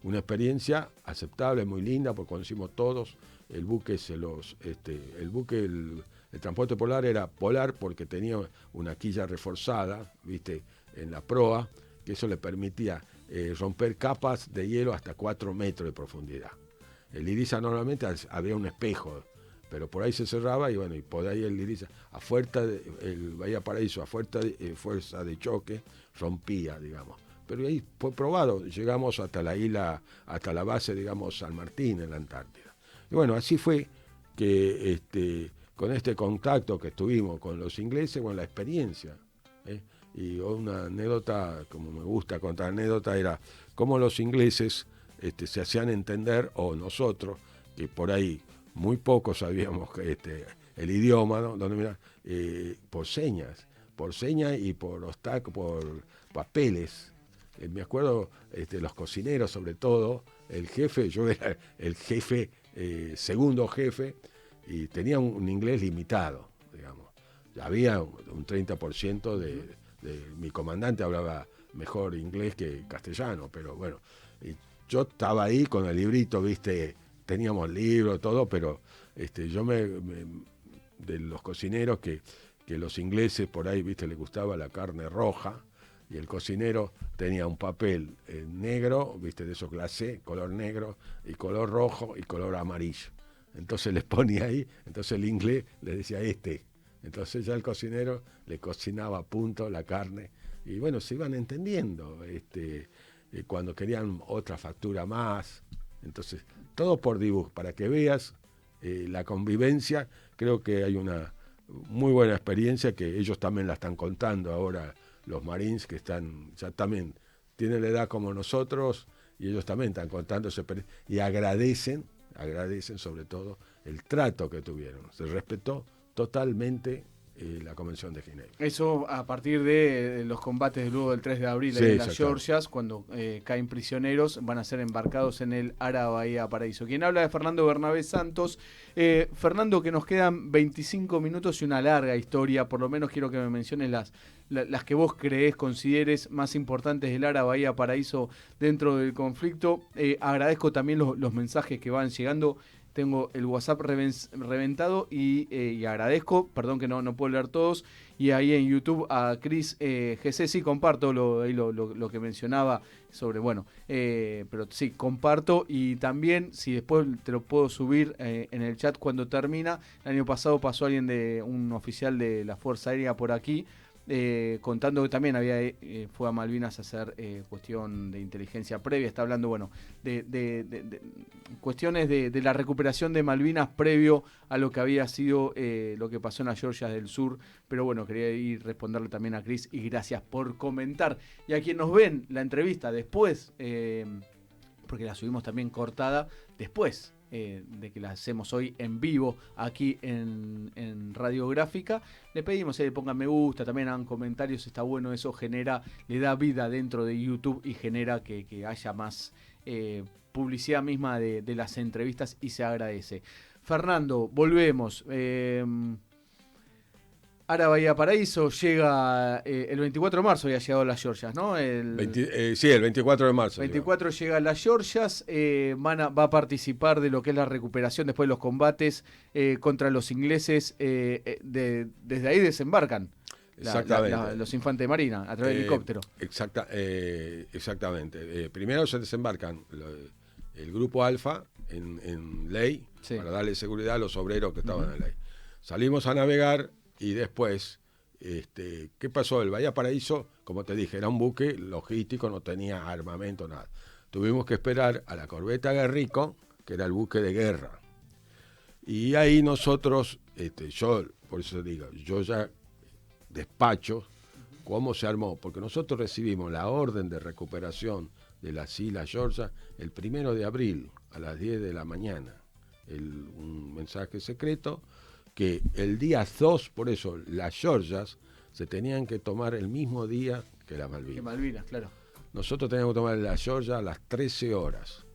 una experiencia aceptable, muy linda, porque conocimos todos. El buque el transporte polar era polar porque tenía una quilla reforzada, viste, en la proa, que eso le permitía romper capas de hielo hasta 4 metros de profundidad. El Irisa normalmente había un espejo, pero por ahí se cerraba y bueno, y por ahí el Irisa, el Bahía Paraíso, a fuerza de choque, rompía, digamos. Pero ahí fue probado, llegamos hasta la isla, hasta la base, San Martín, en la Antártida. Y bueno, así fue que con este contacto que estuvimos con los ingleses, con la experiencia, y una anécdota, como me gusta contar anécdota, era cómo los ingleses se hacían entender, o nosotros, que por ahí muy pocos sabíamos el idioma, ¿no? Por señas y por papeles. Me acuerdo, los cocineros sobre todo, el jefe, yo era el jefe, segundo jefe, y tenía un inglés limitado, digamos. Había un 30% de mi comandante hablaba mejor inglés que castellano, pero bueno, yo estaba ahí con el librito, viste, teníamos libros, todo, pero yo de los cocineros que los ingleses por ahí, viste, les gustaba la carne roja, y el cocinero tenía un papel negro, viste, de esos glacé, color negro, y color rojo y color amarillo. Entonces les ponía ahí, entonces el inglés le decía entonces ya el cocinero le cocinaba a punto la carne, y bueno, se iban entendiendo, cuando querían otra factura más, entonces todo por dibujo, para que veas la convivencia, creo que hay una muy buena experiencia que ellos también la están contando ahora, los Marines que ya también tienen la edad como nosotros y ellos también están contando y agradecen sobre todo el trato que tuvieron. Se respetó totalmente la Convención de Ginebra. Eso a partir de los combates de luego del 3 de abril en las Georgias, cuando caen prisioneros, van a ser embarcados en el Ara Bahía Paraíso. Quien habla es Fernando Bernabé Santos. Fernando, que nos quedan 25 minutos y una larga historia, por lo menos quiero que me menciones las que vos consideres más importantes del Ara Bahía Paraíso dentro del conflicto. Agradezco también los mensajes que van llegando. Tengo el WhatsApp reventado y agradezco, perdón que no puedo leer todos, y ahí en YouTube a Cris GC, sí comparto lo que mencionaba sobre, pero sí, comparto, y también, si después te lo puedo subir en el chat cuando termina, el año pasado pasó un oficial de la Fuerza Aérea por aquí, contando que también fue a Malvinas a hacer cuestión de inteligencia previa. Está hablando de cuestiones de la recuperación de Malvinas previo a lo que había sido lo que pasó en las Georgias del Sur. Pero quería responderle también a Cris, y gracias por comentar. Y a quien nos ven la entrevista después, porque la subimos también cortada después de que la hacemos hoy en vivo aquí en Radiográfica, le pedimos que le pongan me gusta, también hagan comentarios, está bueno, eso le da vida dentro de YouTube y genera que haya más publicidad misma de las entrevistas, y se agradece. Fernando, volvemos. Ara Bahía Paraíso llega el 24 de marzo, había llegado a las Georgias, ¿no? Sí, el 24 de marzo. 24 llega a las Georgias, va a participar de lo que es la recuperación después de los combates contra los ingleses. Desde ahí desembarcan los infantes de marina a través del helicóptero. Exactamente. Primero se desembarcan el grupo Alfa en Ley, sí, para darle seguridad a los obreros que estaban en Ley. Salimos a navegar. Y después, ¿qué pasó? El Bahía Paraíso, como te dije, era un buque logístico, no tenía armamento, nada. Tuvimos que esperar a la corbeta Guerrico, que era el buque de guerra. Y ahí nosotros, yo, por eso digo, yo ya despacho cómo se armó, porque nosotros recibimos la orden de recuperación de las Islas Georgias el 1 de abril a las 10 de la mañana. Un mensaje secreto que el día 2, por eso las Georgias se tenían que tomar el mismo día que las Malvinas. Que Malvinas, claro. Nosotros teníamos que tomar las Georgias a las 13 horas,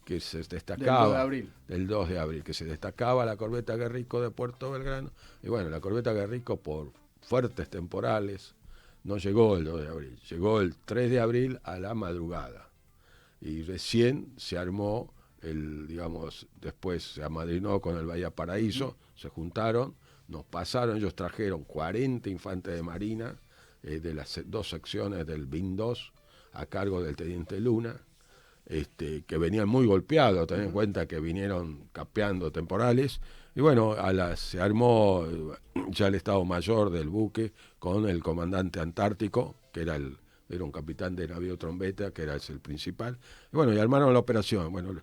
que se destacaba. Del 2 de abril, que se destacaba la corbeta Guerrico de Puerto Belgrano. Y la corbeta Guerrico, por fuertes temporales, no llegó el 2 de abril, llegó el 3 de abril a la madrugada. Y recién se armó después se amadrinó con el Bahía Paraíso, se juntaron, nos pasaron, ellos trajeron 40 infantes de marina de las dos secciones del BIN 2 a cargo del teniente Luna, que venían muy golpeados, ten en cuenta que vinieron capeando temporales, y se armó ya el Estado Mayor del buque con el comandante antártico, que era un capitán de navío trombeta, que era el principal, y armaron la operación.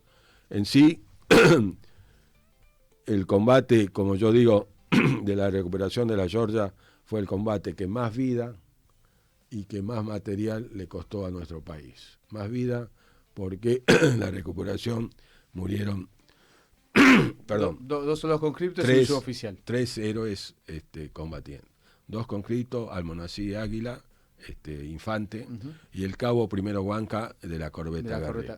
En sí, el combate, como yo digo, de la recuperación de la Georgia fue el combate que más vida y que más material le costó a nuestro país. Más vida porque en la recuperación murieron dos soldados conscriptos y un suboficial. 3 héroes combatiendo. 2 conscriptos, Almonací Águila, infante, y el cabo Primero Huanca de la corbeta Guerrico.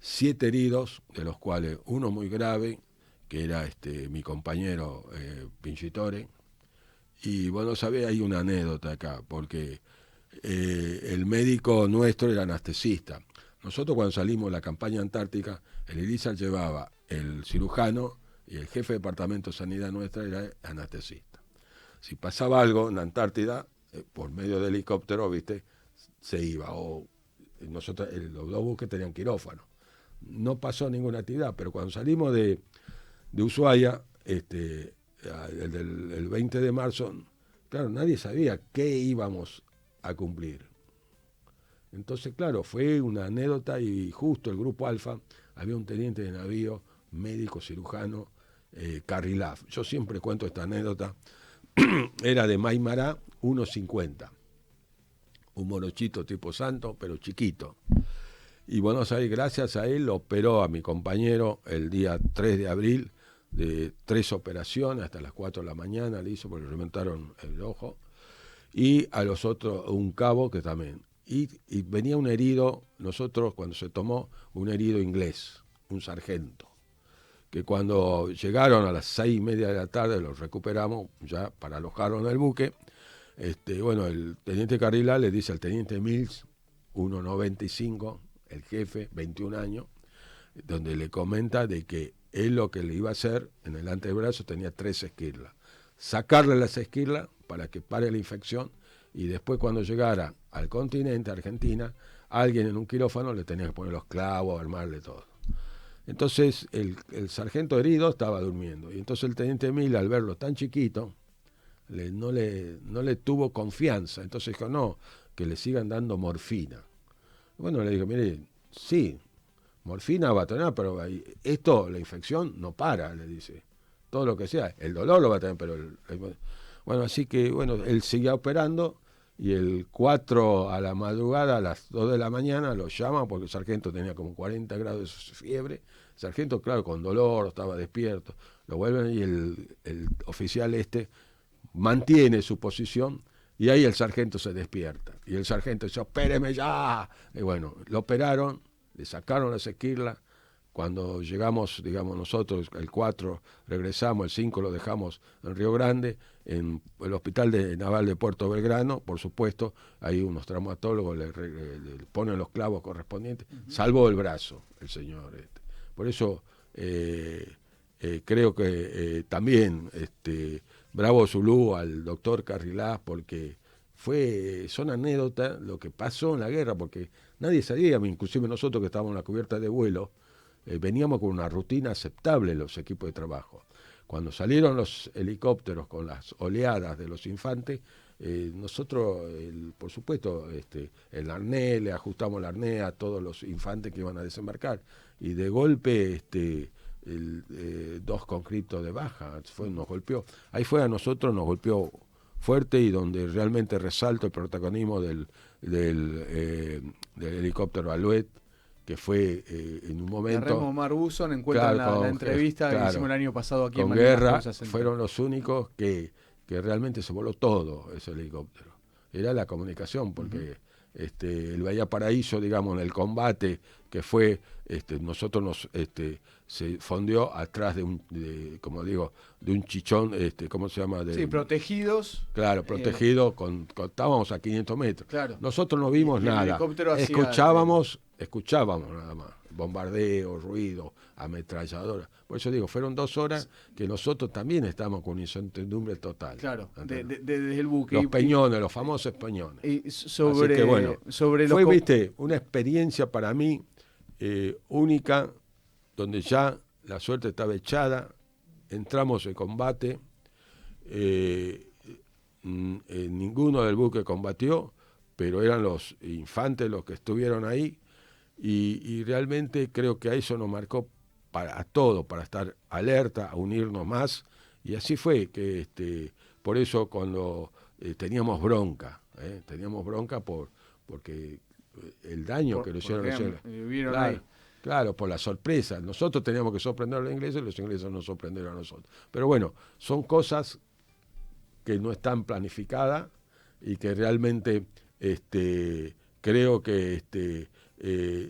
7 heridos, de los cuales uno muy grave, que era mi compañero Pinchitore. Y sabés, hay una anécdota acá, porque el médico nuestro era anestesista. Nosotros cuando salimos de la campaña antártica, el Elizar llevaba el cirujano y el jefe de departamento de sanidad nuestra era anestesista. Si pasaba algo en la Antártida, por medio de helicóptero, se iba. Nosotros, los 2 buques tenían quirófano. No pasó ninguna actividad, pero cuando salimos de Ushuaia, el 20 de marzo, claro, nadie sabía qué íbamos a cumplir. Entonces, claro, fue una anécdota, y justo el grupo Alfa había un teniente de navío, médico, cirujano, Carrilaf. Yo siempre cuento esta anécdota. Era de Maimará 1.50. Un morochito tipo santo, pero chiquito. Y Buenos Aires, gracias a él, lo operó a mi compañero el día 3 de abril de 3 operaciones, hasta las 4 de la mañana le hizo porque le reventaron el ojo. Y a los otros, un cabo que también. Y venía un herido, nosotros cuando se tomó, un herido inglés, un sargento, que cuando llegaron a las 6:30 de la tarde los recuperamos ya para alojarlo en el buque. Bueno, el teniente Carrilá le dice al teniente Mills, 1.95, el jefe, 21 años, donde le comenta de que él lo que le iba a hacer en el antebrazo tenía 3 esquirlas. Sacarle las esquirlas para que pare la infección y después cuando llegara al continente, Argentina, alguien en un quirófano le tenía que poner los clavos, armarle todo. Entonces el sargento herido estaba durmiendo y entonces el teniente Mills, al verlo tan chiquito, no le tuvo confianza. Entonces dijo, no, que le sigan dando morfina. Bueno, le dijo, mire, sí, morfina va a tener, pero esto, la infección no para, le dice. Todo lo que sea, el dolor lo va a tener, pero... Bueno, así que, bueno, él seguía operando y el 4 a la madrugada, a las 2 de la mañana, lo llaman porque el sargento tenía como 40 grados de fiebre. El sargento, claro, con dolor, estaba despierto. Lo vuelven y el oficial mantiene su posición. Y ahí el sargento se despierta. Y el sargento dice, espéreme ya. Y bueno, lo operaron, le sacaron las esquirlas. Cuando llegamos, digamos, nosotros, el 4 regresamos, el 5 lo dejamos en Río Grande, en el Hospital Naval de Puerto Belgrano, por supuesto, ahí unos traumatólogos le ponen los clavos correspondientes. Salvó el brazo el señor. Por eso creo que también... Bravo Zulú al doctor Carrilá, porque son anécdotas lo que pasó en la guerra, porque nadie sabía, inclusive nosotros que estábamos en la cubierta de vuelo, veníamos con una rutina aceptable los equipos de trabajo. Cuando salieron los helicópteros con las oleadas de los infantes, nosotros, por supuesto, el arnés, le ajustamos el arnés a todos los infantes que iban a desembarcar, y de golpe... 2 conscriptos de baja, nos golpeó. Ahí fue a nosotros, nos golpeó fuerte y donde realmente resalto el protagonismo del helicóptero Alouette, que fue en un momento... Remo Omar Buzón encuentra la entrevista que hicimos el año pasado aquí en Guerra, fueron los únicos que realmente se voló todo ese helicóptero. Era la comunicación, porque el Bahía Paraíso, digamos, en el combate que fue, nosotros se fondeó atrás de un chichón, ¿cómo se llama? Sí, protegidos. Claro, protegidos, estábamos a 500 metros. Claro. Nosotros no vimos nada, escuchábamos nada más, bombardeo, ruido, ametralladora. Por eso digo, fueron 2 horas que nosotros también estamos con incertidumbre total. Claro, desde el buque. Los peñones, los famosos peñones. Y así que bueno, fue, viste, una experiencia para mí única, donde ya la suerte estaba echada, entramos en combate, ninguno del buque combatió, pero eran los infantes los que estuvieron ahí, y realmente creo que a eso nos marcó a todo, para estar alerta, a unirnos más, y así fue que por eso cuando teníamos bronca porque el daño que le hicieron los claro, por la sorpresa. Nosotros teníamos que sorprender a los ingleses y los ingleses nos sorprendieron a nosotros. Pero bueno, son cosas que no están planificadas y que realmente creo que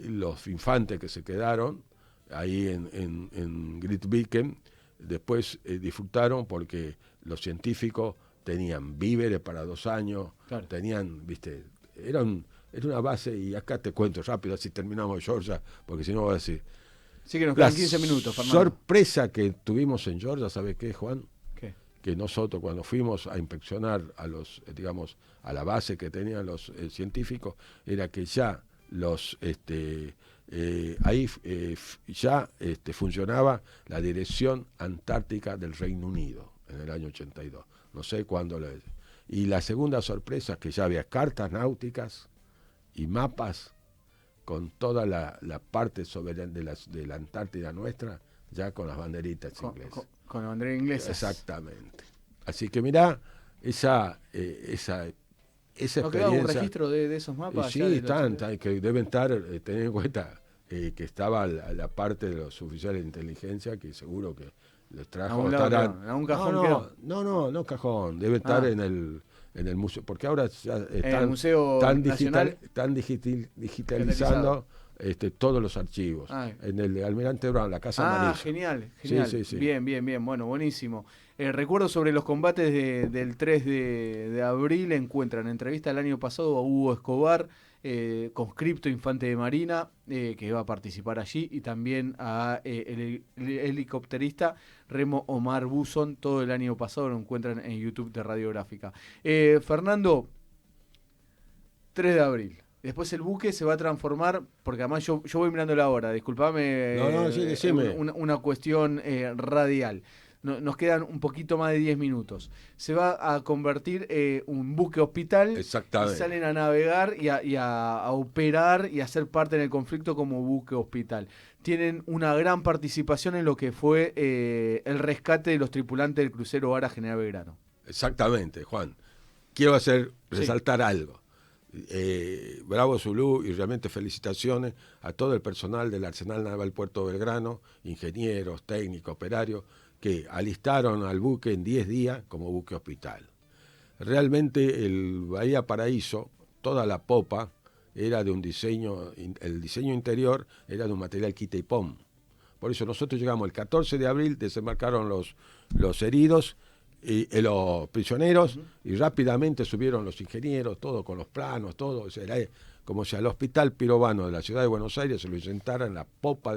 los infantes que se quedaron ahí en Grytviken después disfrutaron, porque los científicos tenían víveres para 2 años, claro. Tenían, viste, era una base, y acá te cuento rápido, así terminamos Georgia, porque si no voy a decir. Sí, que nos quedan 15 minutos, Fernando. Sorpresa que tuvimos en Georgia, ¿sabes qué, Juan? ¿Qué? Que nosotros cuando fuimos a inspeccionar a la base que tenían los científicos, era que ya funcionaba la Dirección Antártica del Reino Unido en el año 82. No sé cuándo. Y la segunda sorpresa es que ya había cartas náuticas y mapas con toda la parte soberana de la Antártida nuestra, ya con las banderitas inglesas. Con la bandera inglesa. Exactamente. Así que mirá, esa ¿No experiencia. queda un registro de esos mapas? Sí, están, que deben estar, tener en cuenta que estaba la parte de los oficiales de inteligencia, que seguro que les trajo. ¿A un cajón quedó? No cajón, debe estar en el museo, porque ahora ya el Museo Nacional están digitalizando todos los archivos. En el de Almirante Brown, la Casa Amarilla. Genial. Sí. Bien, bueno, buenísimo. Recuerdo sobre los combates del 3 de abril, encuentran entrevista el año pasado a Hugo Escobar, conscripto infante de Marina, que va a participar allí, y también a el helicópterista Remo Omar Buzón, todo el año pasado lo encuentran en YouTube de Radiográfica. Fernando, 3 de abril. Después el buque se va a transformar, porque además yo voy mirando la hora, disculpame, sí, decime. Una cuestión radial. Nos quedan un poquito más de 10 minutos. Se va a convertir un buque hospital. Exactamente. Y salen a navegar y a operar y a ser parte en el conflicto como buque hospital. Tienen una gran participación en lo que fue el rescate de los tripulantes del crucero Ara General Belgrano. Exactamente, Juan. Quiero resaltar algo. Bravo Zulú, y realmente felicitaciones a todo el personal del Arsenal Naval Puerto Belgrano, ingenieros, técnicos, operarios, que alistaron al buque en 10 días como buque hospital. Realmente el Bahía Paraíso, toda la popa era de un diseño, el diseño interior era de un material quita y pon. Por eso nosotros llegamos el 14 de abril, desembarcaron los heridos, los prisioneros, y rápidamente subieron los ingenieros, todo con los planos, todo. O sea, era como si al hospital Pirovano de la ciudad de Buenos Aires se lo sentara en la popa.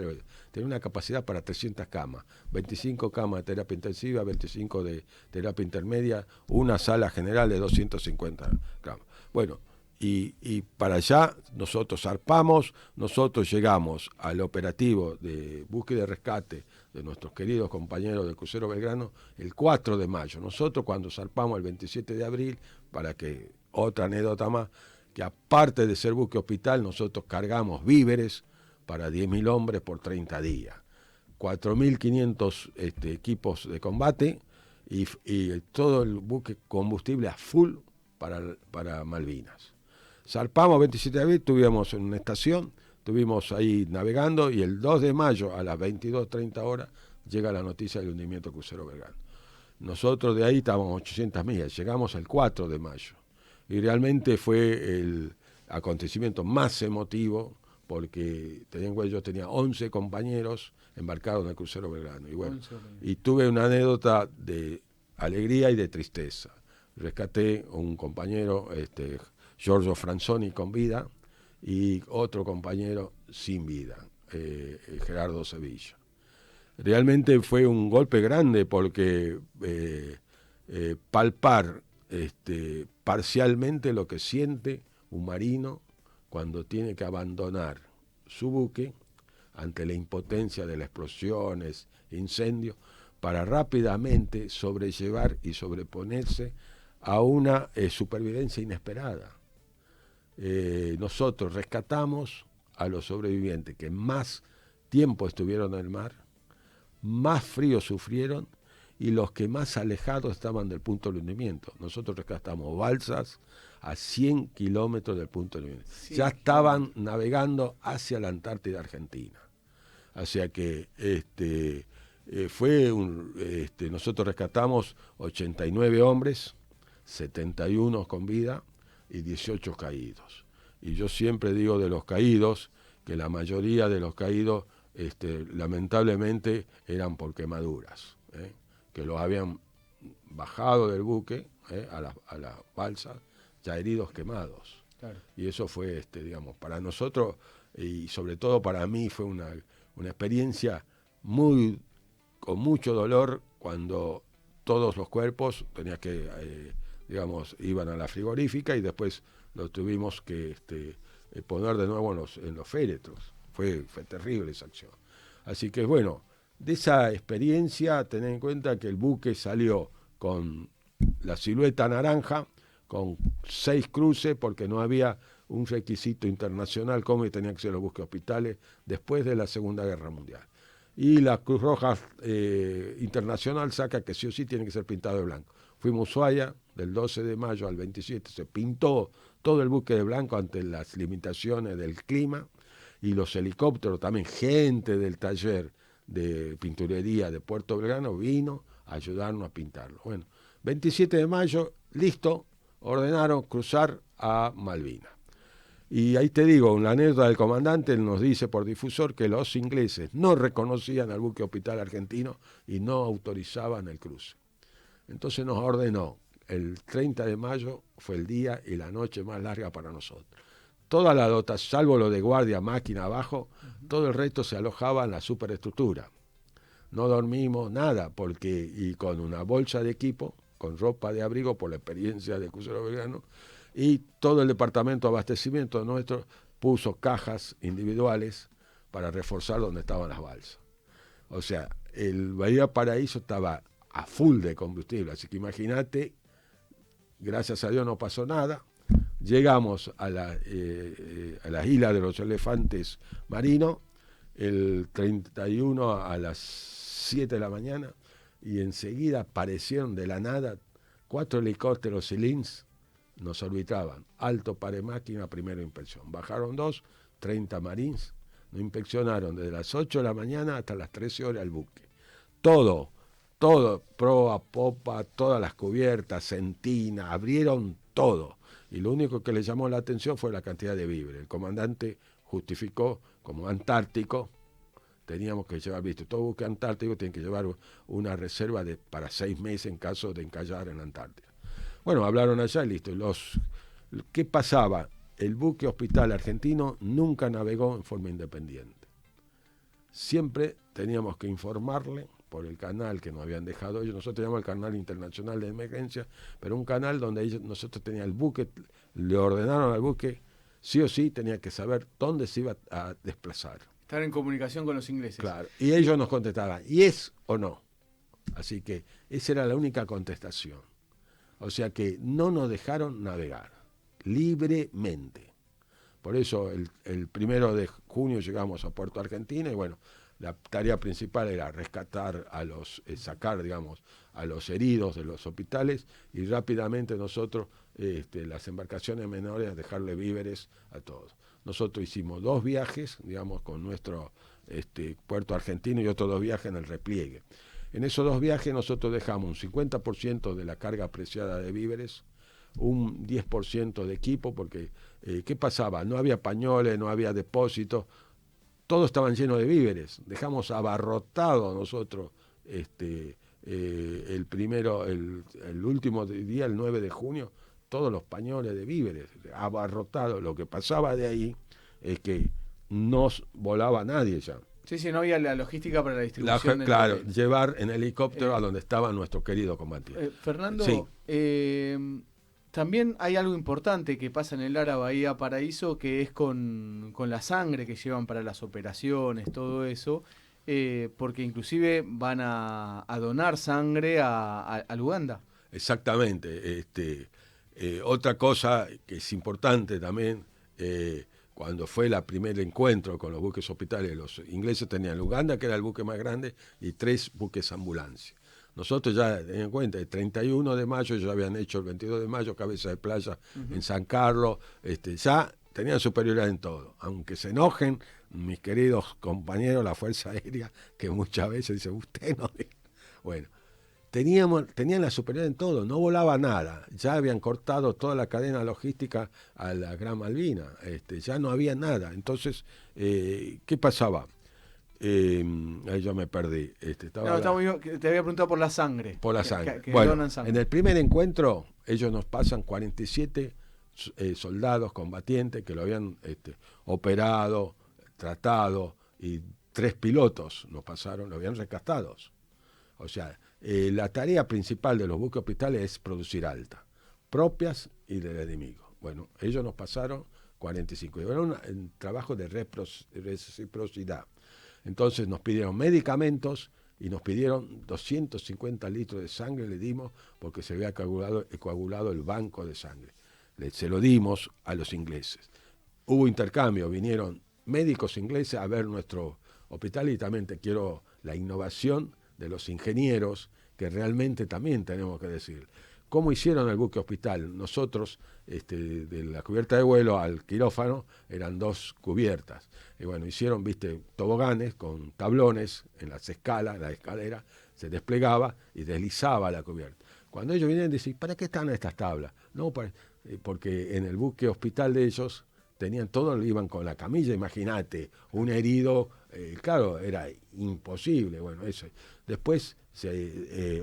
Tenía una capacidad para 300 camas, 25 camas de terapia intensiva, 25 de terapia intermedia, una sala general de 250 camas. Bueno, y para allá nosotros zarpamos, nosotros llegamos al operativo de búsqueda y rescate de nuestros queridos compañeros del crucero Belgrano el 4 de mayo. Nosotros cuando zarpamos el 27 de abril, para que otra anécdota más, que aparte de ser buque hospital, nosotros cargamos víveres para 10.000 hombres por 30 días, 4.500 equipos de combate y todo el buque combustible a full para Malvinas. Zarpamos 27 de abril, estuvimos en una estación, estuvimos ahí navegando, y el 2 de mayo a las 22:30 horas llega la noticia del hundimiento del crucero Belgrano. Nosotros de ahí estábamos 800 millas, llegamos el 4 de mayo. Y realmente fue el acontecimiento más emotivo, porque yo tenía 11 compañeros embarcados en el crucero Belgrano. Y bueno, y tuve una anécdota de alegría y de tristeza. Rescaté un compañero, Giorgio Franzoni, con vida, y otro compañero sin vida, Gerardo Sevilla. Realmente fue un golpe grande, porque palpar parcialmente lo que siente un marino cuando tiene que abandonar su buque ante la impotencia de las explosiones, incendios, para rápidamente sobrellevar y sobreponerse a una supervivencia inesperada. Nosotros rescatamos a los sobrevivientes que más tiempo estuvieron en el mar, más frío sufrieron, y los que más alejados estaban del punto de hundimiento. Nosotros rescatamos balsas a 100 kilómetros del punto de hundimiento. Sí, ya estaban navegando hacia la Antártida Argentina. O sea que nosotros rescatamos 89 hombres, 71 con vida y 18 caídos. Y yo siempre digo de los caídos que la mayoría de los caídos lamentablemente eran por quemaduras, que los habían bajado del buque a la balsa, ya heridos, quemados. Claro. Y eso fue, para nosotros, y sobre todo para mí, fue una experiencia con mucho dolor, cuando todos los cuerpos tenías que, iban a la frigorífica, y después los tuvimos que poner de nuevo en los féretros. Fue terrible esa acción. Así que bueno, de esa experiencia, tener en cuenta que el buque salió con la silueta naranja, con 6 cruces, porque no había un requisito internacional como tenían que ser los buques hospitales después de la Segunda Guerra Mundial. y la Cruz Roja Internacional saca que sí o sí tiene que ser pintado de blanco. Fuimos a Ushuaia, del 12 de mayo al 27, se pintó todo el buque de blanco ante las limitaciones del clima, y los helicópteros, también gente del taller de pinturería de Puerto Belgrano vino a ayudarnos a pintarlo. Bueno, 27 de mayo, listo, ordenaron cruzar a Malvinas. Y ahí te digo, una anécdota del comandante, él nos dice por difusor que los ingleses no reconocían al buque hospital argentino y no autorizaban el cruce. Entonces nos ordenó, el 30 de mayo fue el día y la noche más larga para nosotros. Toda la dotación, salvo lo de guardia, máquina abajo, todo el resto se alojaba en la superestructura. No dormimos nada, porque, y con una bolsa de equipo, con ropa de abrigo por la experiencia de Crucero Belgrano, y todo el departamento de abastecimiento nuestro puso cajas individuales para reforzar donde estaban las balsas. O sea, el Bahía Paraíso estaba a full de combustible, así que imagínate, gracias a Dios no pasó nada. Llegamos a las islas de los elefantes marinos el 31 a las 7 de la mañana, y enseguida aparecieron de la nada 4 helicópteros Lynx, nos orbitaban, alto pare máquina, primera inspección. Bajaron 2, 30 marines, nos inspeccionaron desde las 8 de la mañana hasta las 13 horas el buque. Todo, proa, popa, todas las cubiertas, sentina, abrieron todo. Y lo único que le llamó la atención fue la cantidad de víveres. El comandante justificó como antártico, teníamos que llevar, visto, todo buque antártico tiene que llevar una reserva para 6 meses en caso de encallar en la Antártida. Bueno, hablaron allá y listo. ¿Qué pasaba? El buque hospital argentino nunca navegó en forma independiente. Siempre teníamos que informarle por el canal que nos habían dejado ellos. Nosotros teníamos el canal internacional de emergencia, pero un canal donde nosotros teníamos el buque, le ordenaron al buque, sí o sí tenía que saber dónde se iba a desplazar. Estar en comunicación con los ingleses. Claro, y ellos nos contestaban, ¿y es o no? Así que esa era la única contestación. O sea que no nos dejaron navegar libremente. Por eso el 1 de junio llegamos a Puerto Argentina y bueno, la tarea principal era rescatar sacar, digamos, a los heridos de los hospitales y rápidamente nosotros, las embarcaciones menores, dejarle víveres a todos. Nosotros hicimos 2 viajes, digamos, con nuestro puerto argentino y otros 2 viajes en el repliegue. En esos 2 viajes nosotros dejamos un 50% de la carga apreciada de víveres, un 10% de equipo, porque ¿qué pasaba? No había pañoles, no había depósitos, todos estaban llenos de víveres. Dejamos abarrotado nosotros el último día, el 9 de junio, todos los pañoles de víveres, abarrotados. Lo que pasaba de ahí es que no volaba nadie ya. Sí, no había la logística para la distribución. Claro, llevar en helicóptero a donde estaba nuestro querido combatiente. Fernando, sí. También hay algo importante que pasa en el Lara Bahía Paraíso, que es con la sangre que llevan para las operaciones, todo eso, porque inclusive van a donar sangre a Uganda. Exactamente. Otra cosa que es importante también, cuando fue el primer encuentro con los buques hospitales, los ingleses tenían Uganda, que era el buque más grande, y 3 buques ambulancia. Nosotros ya, ten en cuenta, el 31 de mayo ya habían hecho el 22 de mayo cabeza de playa en San Carlos, ya tenían superioridad en todo. Aunque se enojen mis queridos compañeros de la Fuerza Aérea, que muchas veces dicen, usted no... Bueno, tenían la superioridad en todo, no volaba nada, ya habían cortado toda la cadena logística a la Gran Malvina, ya no había nada. Entonces, ¿qué pasaba? Ahí yo me perdí. Te había preguntado por la sangre. Por la sangre. Que bueno, donan sangre. En el primer encuentro, ellos nos pasan 47 soldados combatientes que lo habían operado, tratado, y 3 pilotos nos pasaron, lo habían rescatados. O sea, la tarea principal de los buques hospitales es producir alta, propias y del enemigo. Bueno, ellos nos pasaron 45. Y era un trabajo de reciprocidad. Entonces nos pidieron medicamentos y nos pidieron 250 litros de sangre, le dimos, porque se había coagulado el banco de sangre. Se lo dimos a los ingleses. Hubo intercambio, vinieron médicos ingleses a ver nuestro Hospital, y también te quiero la innovación de los ingenieros, que realmente también tenemos que decir. ¿Cómo hicieron el buque Hospital? Nosotros, de la cubierta de vuelo al quirófano, eran 2 cubiertas. Y bueno, hicieron, toboganes con tablones en las escalas, la escalera, se desplegaba y deslizaba la cubierta. Cuando ellos vienen, dicen, ¿para qué están estas tablas? No, porque en el buque Hospital de ellos tenían todo, iban con la camilla, imagínate, un herido, claro, era imposible. Bueno, eso. Después,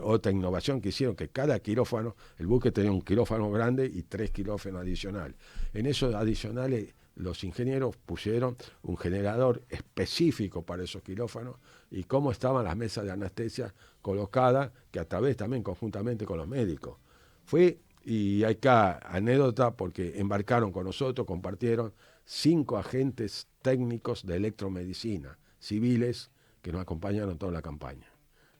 otra innovación que hicieron, que cada quirófano, el buque tenía un quirófano grande y 3 quirófanos adicionales. En esos adicionales, los ingenieros pusieron un generador específico para esos quirófanos y cómo estaban las mesas de anestesia colocadas, que a través también conjuntamente con los médicos. Y hay acá anécdota, porque embarcaron con nosotros, compartieron 5 agentes técnicos de electromedicina, civiles, que nos acompañaron toda la campaña.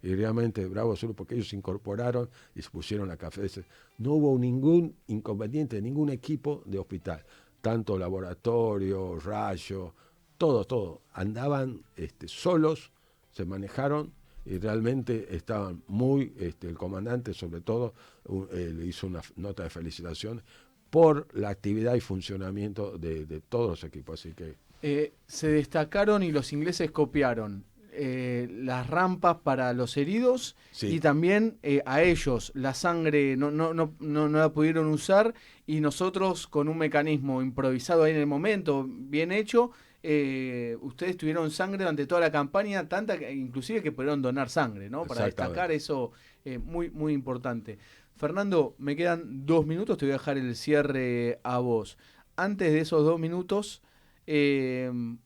Y realmente bravo solo porque ellos se incorporaron y se pusieron la cabeza. No hubo ningún inconveniente, ningún equipo de hospital, tanto laboratorio, rayo, todo. Andaban solos, se manejaron y realmente estaban muy, el comandante sobre todo le hizo una nota de felicitación por la actividad y funcionamiento de todos los equipos. Así que se destacaron y los ingleses copiaron las rampas para los heridos, sí. Y también a ellos la sangre no la pudieron usar, y nosotros con un mecanismo improvisado ahí en el momento, bien hecho, ustedes tuvieron sangre durante toda la campaña, tanta que inclusive que pudieron donar sangre, ¿no? Para destacar eso, muy, muy importante. Fernando, me quedan 2 minutos, te voy a dejar el cierre a vos. Antes de esos 2 minutos,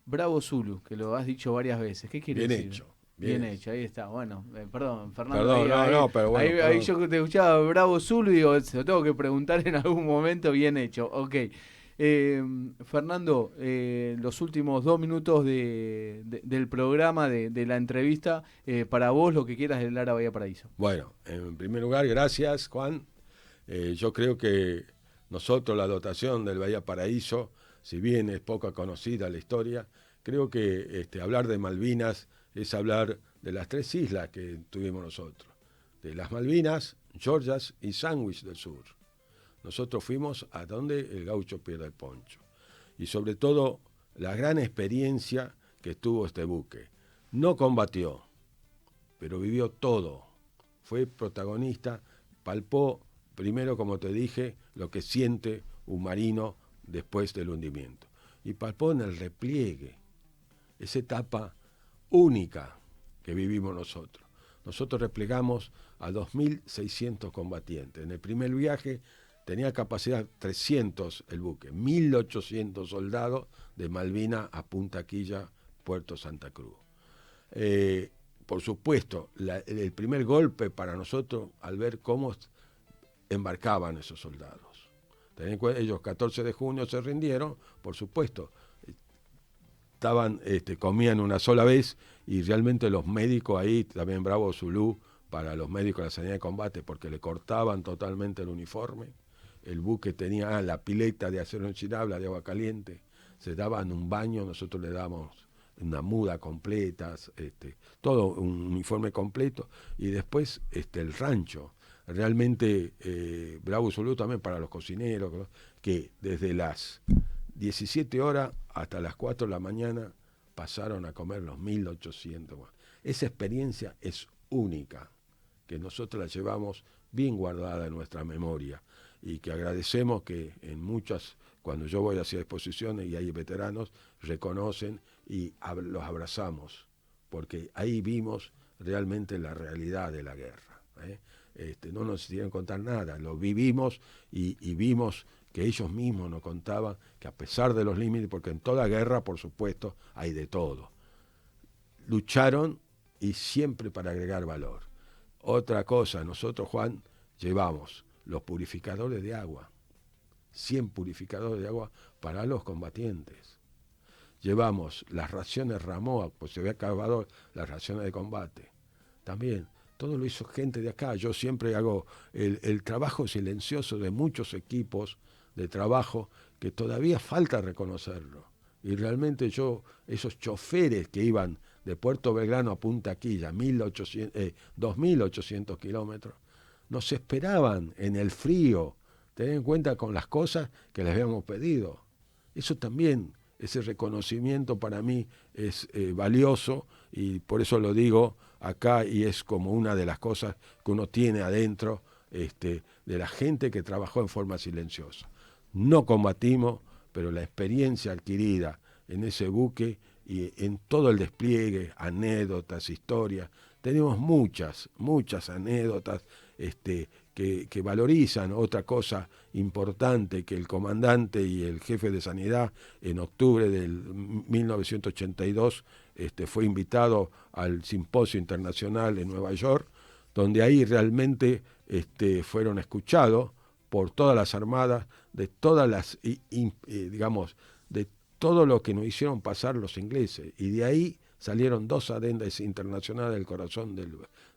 Bravo Zulu, que lo has dicho varias veces. ¿Qué quiere decir? Bien hecho, ahí está. Bueno, perdón, Fernando. Perdón, pero bueno. Ahí yo te escuchaba Bravo Zulu y digo, se lo tengo que preguntar en algún momento. Bien hecho, ok. Fernando, los últimos 2 minutos del programa, de la entrevista, para vos, lo que quieras del Lara Bahía Paraíso. Bueno, en primer lugar, gracias, Juan. Yo creo que nosotros, la dotación del Bahía Paraíso, si bien es poco conocida la historia, creo que hablar de Malvinas es hablar de las 3 islas que tuvimos nosotros, de las Malvinas, Georgias y Sandwich del Sur. Nosotros fuimos a donde el gaucho pierde el poncho. Y sobre todo, la gran experiencia que tuvo este buque. No combatió, pero vivió todo. Fue protagonista, palpó, primero, como te dije, lo que siente un marino después del hundimiento. Y palpó en el repliegue, esa etapa única que vivimos nosotros. Nosotros replegamos a 2.600 combatientes. En el primer viaje tenía capacidad 300 el buque, 1.800 soldados de Malvina a Punta Quilla, Puerto Santa Cruz. Por supuesto, el primer golpe para nosotros al ver cómo embarcaban esos soldados. Ellos 14 de junio se rindieron, por supuesto, comían una sola vez, y realmente los médicos ahí, también Bravo Zulu, para los médicos de la sanidad de combate, porque le cortaban totalmente el uniforme. El buque tenía la pileta de acero inoxidable, de agua caliente, se daban un baño, nosotros le damos una muda completa, todo un uniforme completo, y después el rancho. Realmente Bravo Zulu también para los cocineros, que desde las 17 horas hasta las 4 de la mañana pasaron a comer los 1.800. Esa experiencia es única, que nosotros la llevamos bien guardada en nuestra memoria, y que agradecemos que en muchas, cuando yo voy hacia exposiciones y hay veteranos, reconocen y los abrazamos, porque ahí vimos realmente la realidad de la guerra. No nos quisieron contar nada, lo vivimos y vimos que ellos mismos nos contaban que a pesar de los límites, porque en toda guerra, por supuesto, hay de todo, lucharon, y siempre para agregar valor. Otra cosa, nosotros, Juan, llevamos los purificadores de agua, 100 purificadores de agua para los combatientes. Llevamos las raciones Ramoa, pues se había acabado las raciones de combate. También, todo lo hizo gente de acá. Yo siempre hago el trabajo silencioso de muchos equipos de trabajo que todavía falta reconocerlo. Y realmente esos choferes que iban de Puerto Belgrano a Punta Quilla, 2.800 kilómetros, nos esperaban en el frío, ten en cuenta con las cosas que les habíamos pedido. Eso también, ese reconocimiento para mí es valioso, y por eso lo digo acá, y es como una de las cosas que uno tiene adentro de la gente que trabajó en forma silenciosa. No combatimos, pero la experiencia adquirida en ese buque y en todo el despliegue, anécdotas, historias, tenemos muchas anécdotas que valorizan. Otra cosa importante, que el comandante y el jefe de sanidad en octubre del 1982 fue invitado al Simposio Internacional en Nueva York, donde ahí realmente fueron escuchados por todas las armadas, de todas las, digamos, de todo lo que nos hicieron pasar los ingleses, y de ahí salieron 2 adendas internacionales del corazón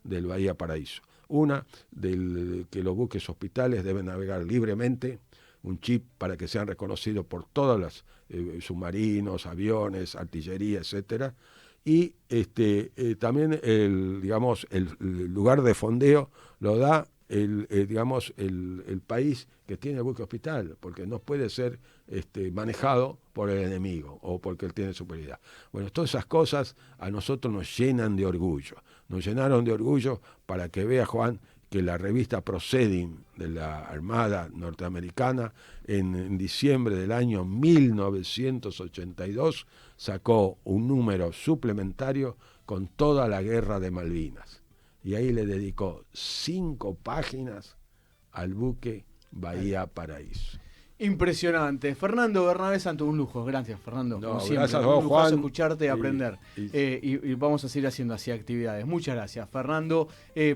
del Bahía Paraíso. Una, que los buques hospitales deben navegar libremente, un chip para que sean reconocidos por todos los submarinos, aviones, artillería, etcétera. Y también el lugar de fondeo lo da el país que tiene el buque hospital, porque no puede ser manejado por el enemigo o porque él tiene superioridad. Bueno, todas esas cosas a nosotros nos llenan de orgullo. Nos llenaron de orgullo para que vea, Juan, que la revista Proceeding de la Armada Norteamericana en diciembre del año 1982 sacó un número suplementario con toda la guerra de Malvinas. Y ahí le dedicó 5 páginas al buque Bahía Paraíso. Impresionante. Fernando Bernabé Santos, un lujo. Gracias, Fernando. No, como siempre. gracias a vos, un Juan. Escucharte y aprender. Y vamos a seguir haciendo así actividades. Muchas gracias. Fernando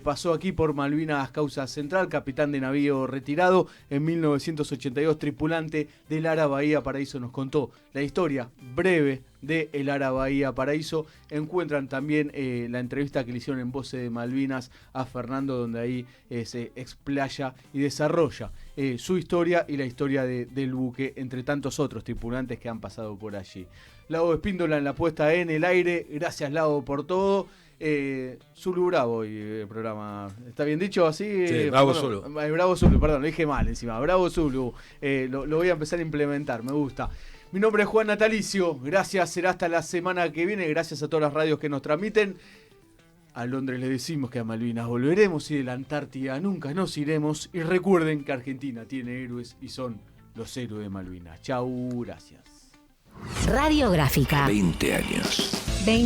pasó aquí por Malvinas Causa Central, capitán de navío retirado en 1982, tripulante del Ara Bahía Paraíso. Nos contó la historia breve de el Ara Bahía Paraíso. Encuentran también la entrevista que le hicieron en Voces de Malvinas a Fernando, donde ahí se explaya y desarrolla su historia y la historia del buque, entre tantos otros tripulantes que han pasado por allí. Lago Espíndola en la puesta en el aire. Gracias, Lago, por todo. Zulu Bravo y el programa. ¿Está bien dicho así? Sí, Bravo Zulu. Bravo Zulu, perdón, lo dije mal encima. Bravo Zulu. Lo voy a empezar a implementar, me gusta. Mi nombre es Juan Natalicio. Gracias, será hasta la semana que viene. Gracias a todas las radios que nos transmiten. A Londres le decimos que a Malvinas volveremos y de la Antártida nunca nos iremos. Y recuerden que Argentina tiene héroes y son los héroes de Malvinas. Chau, gracias. Radiográfica. 20 años.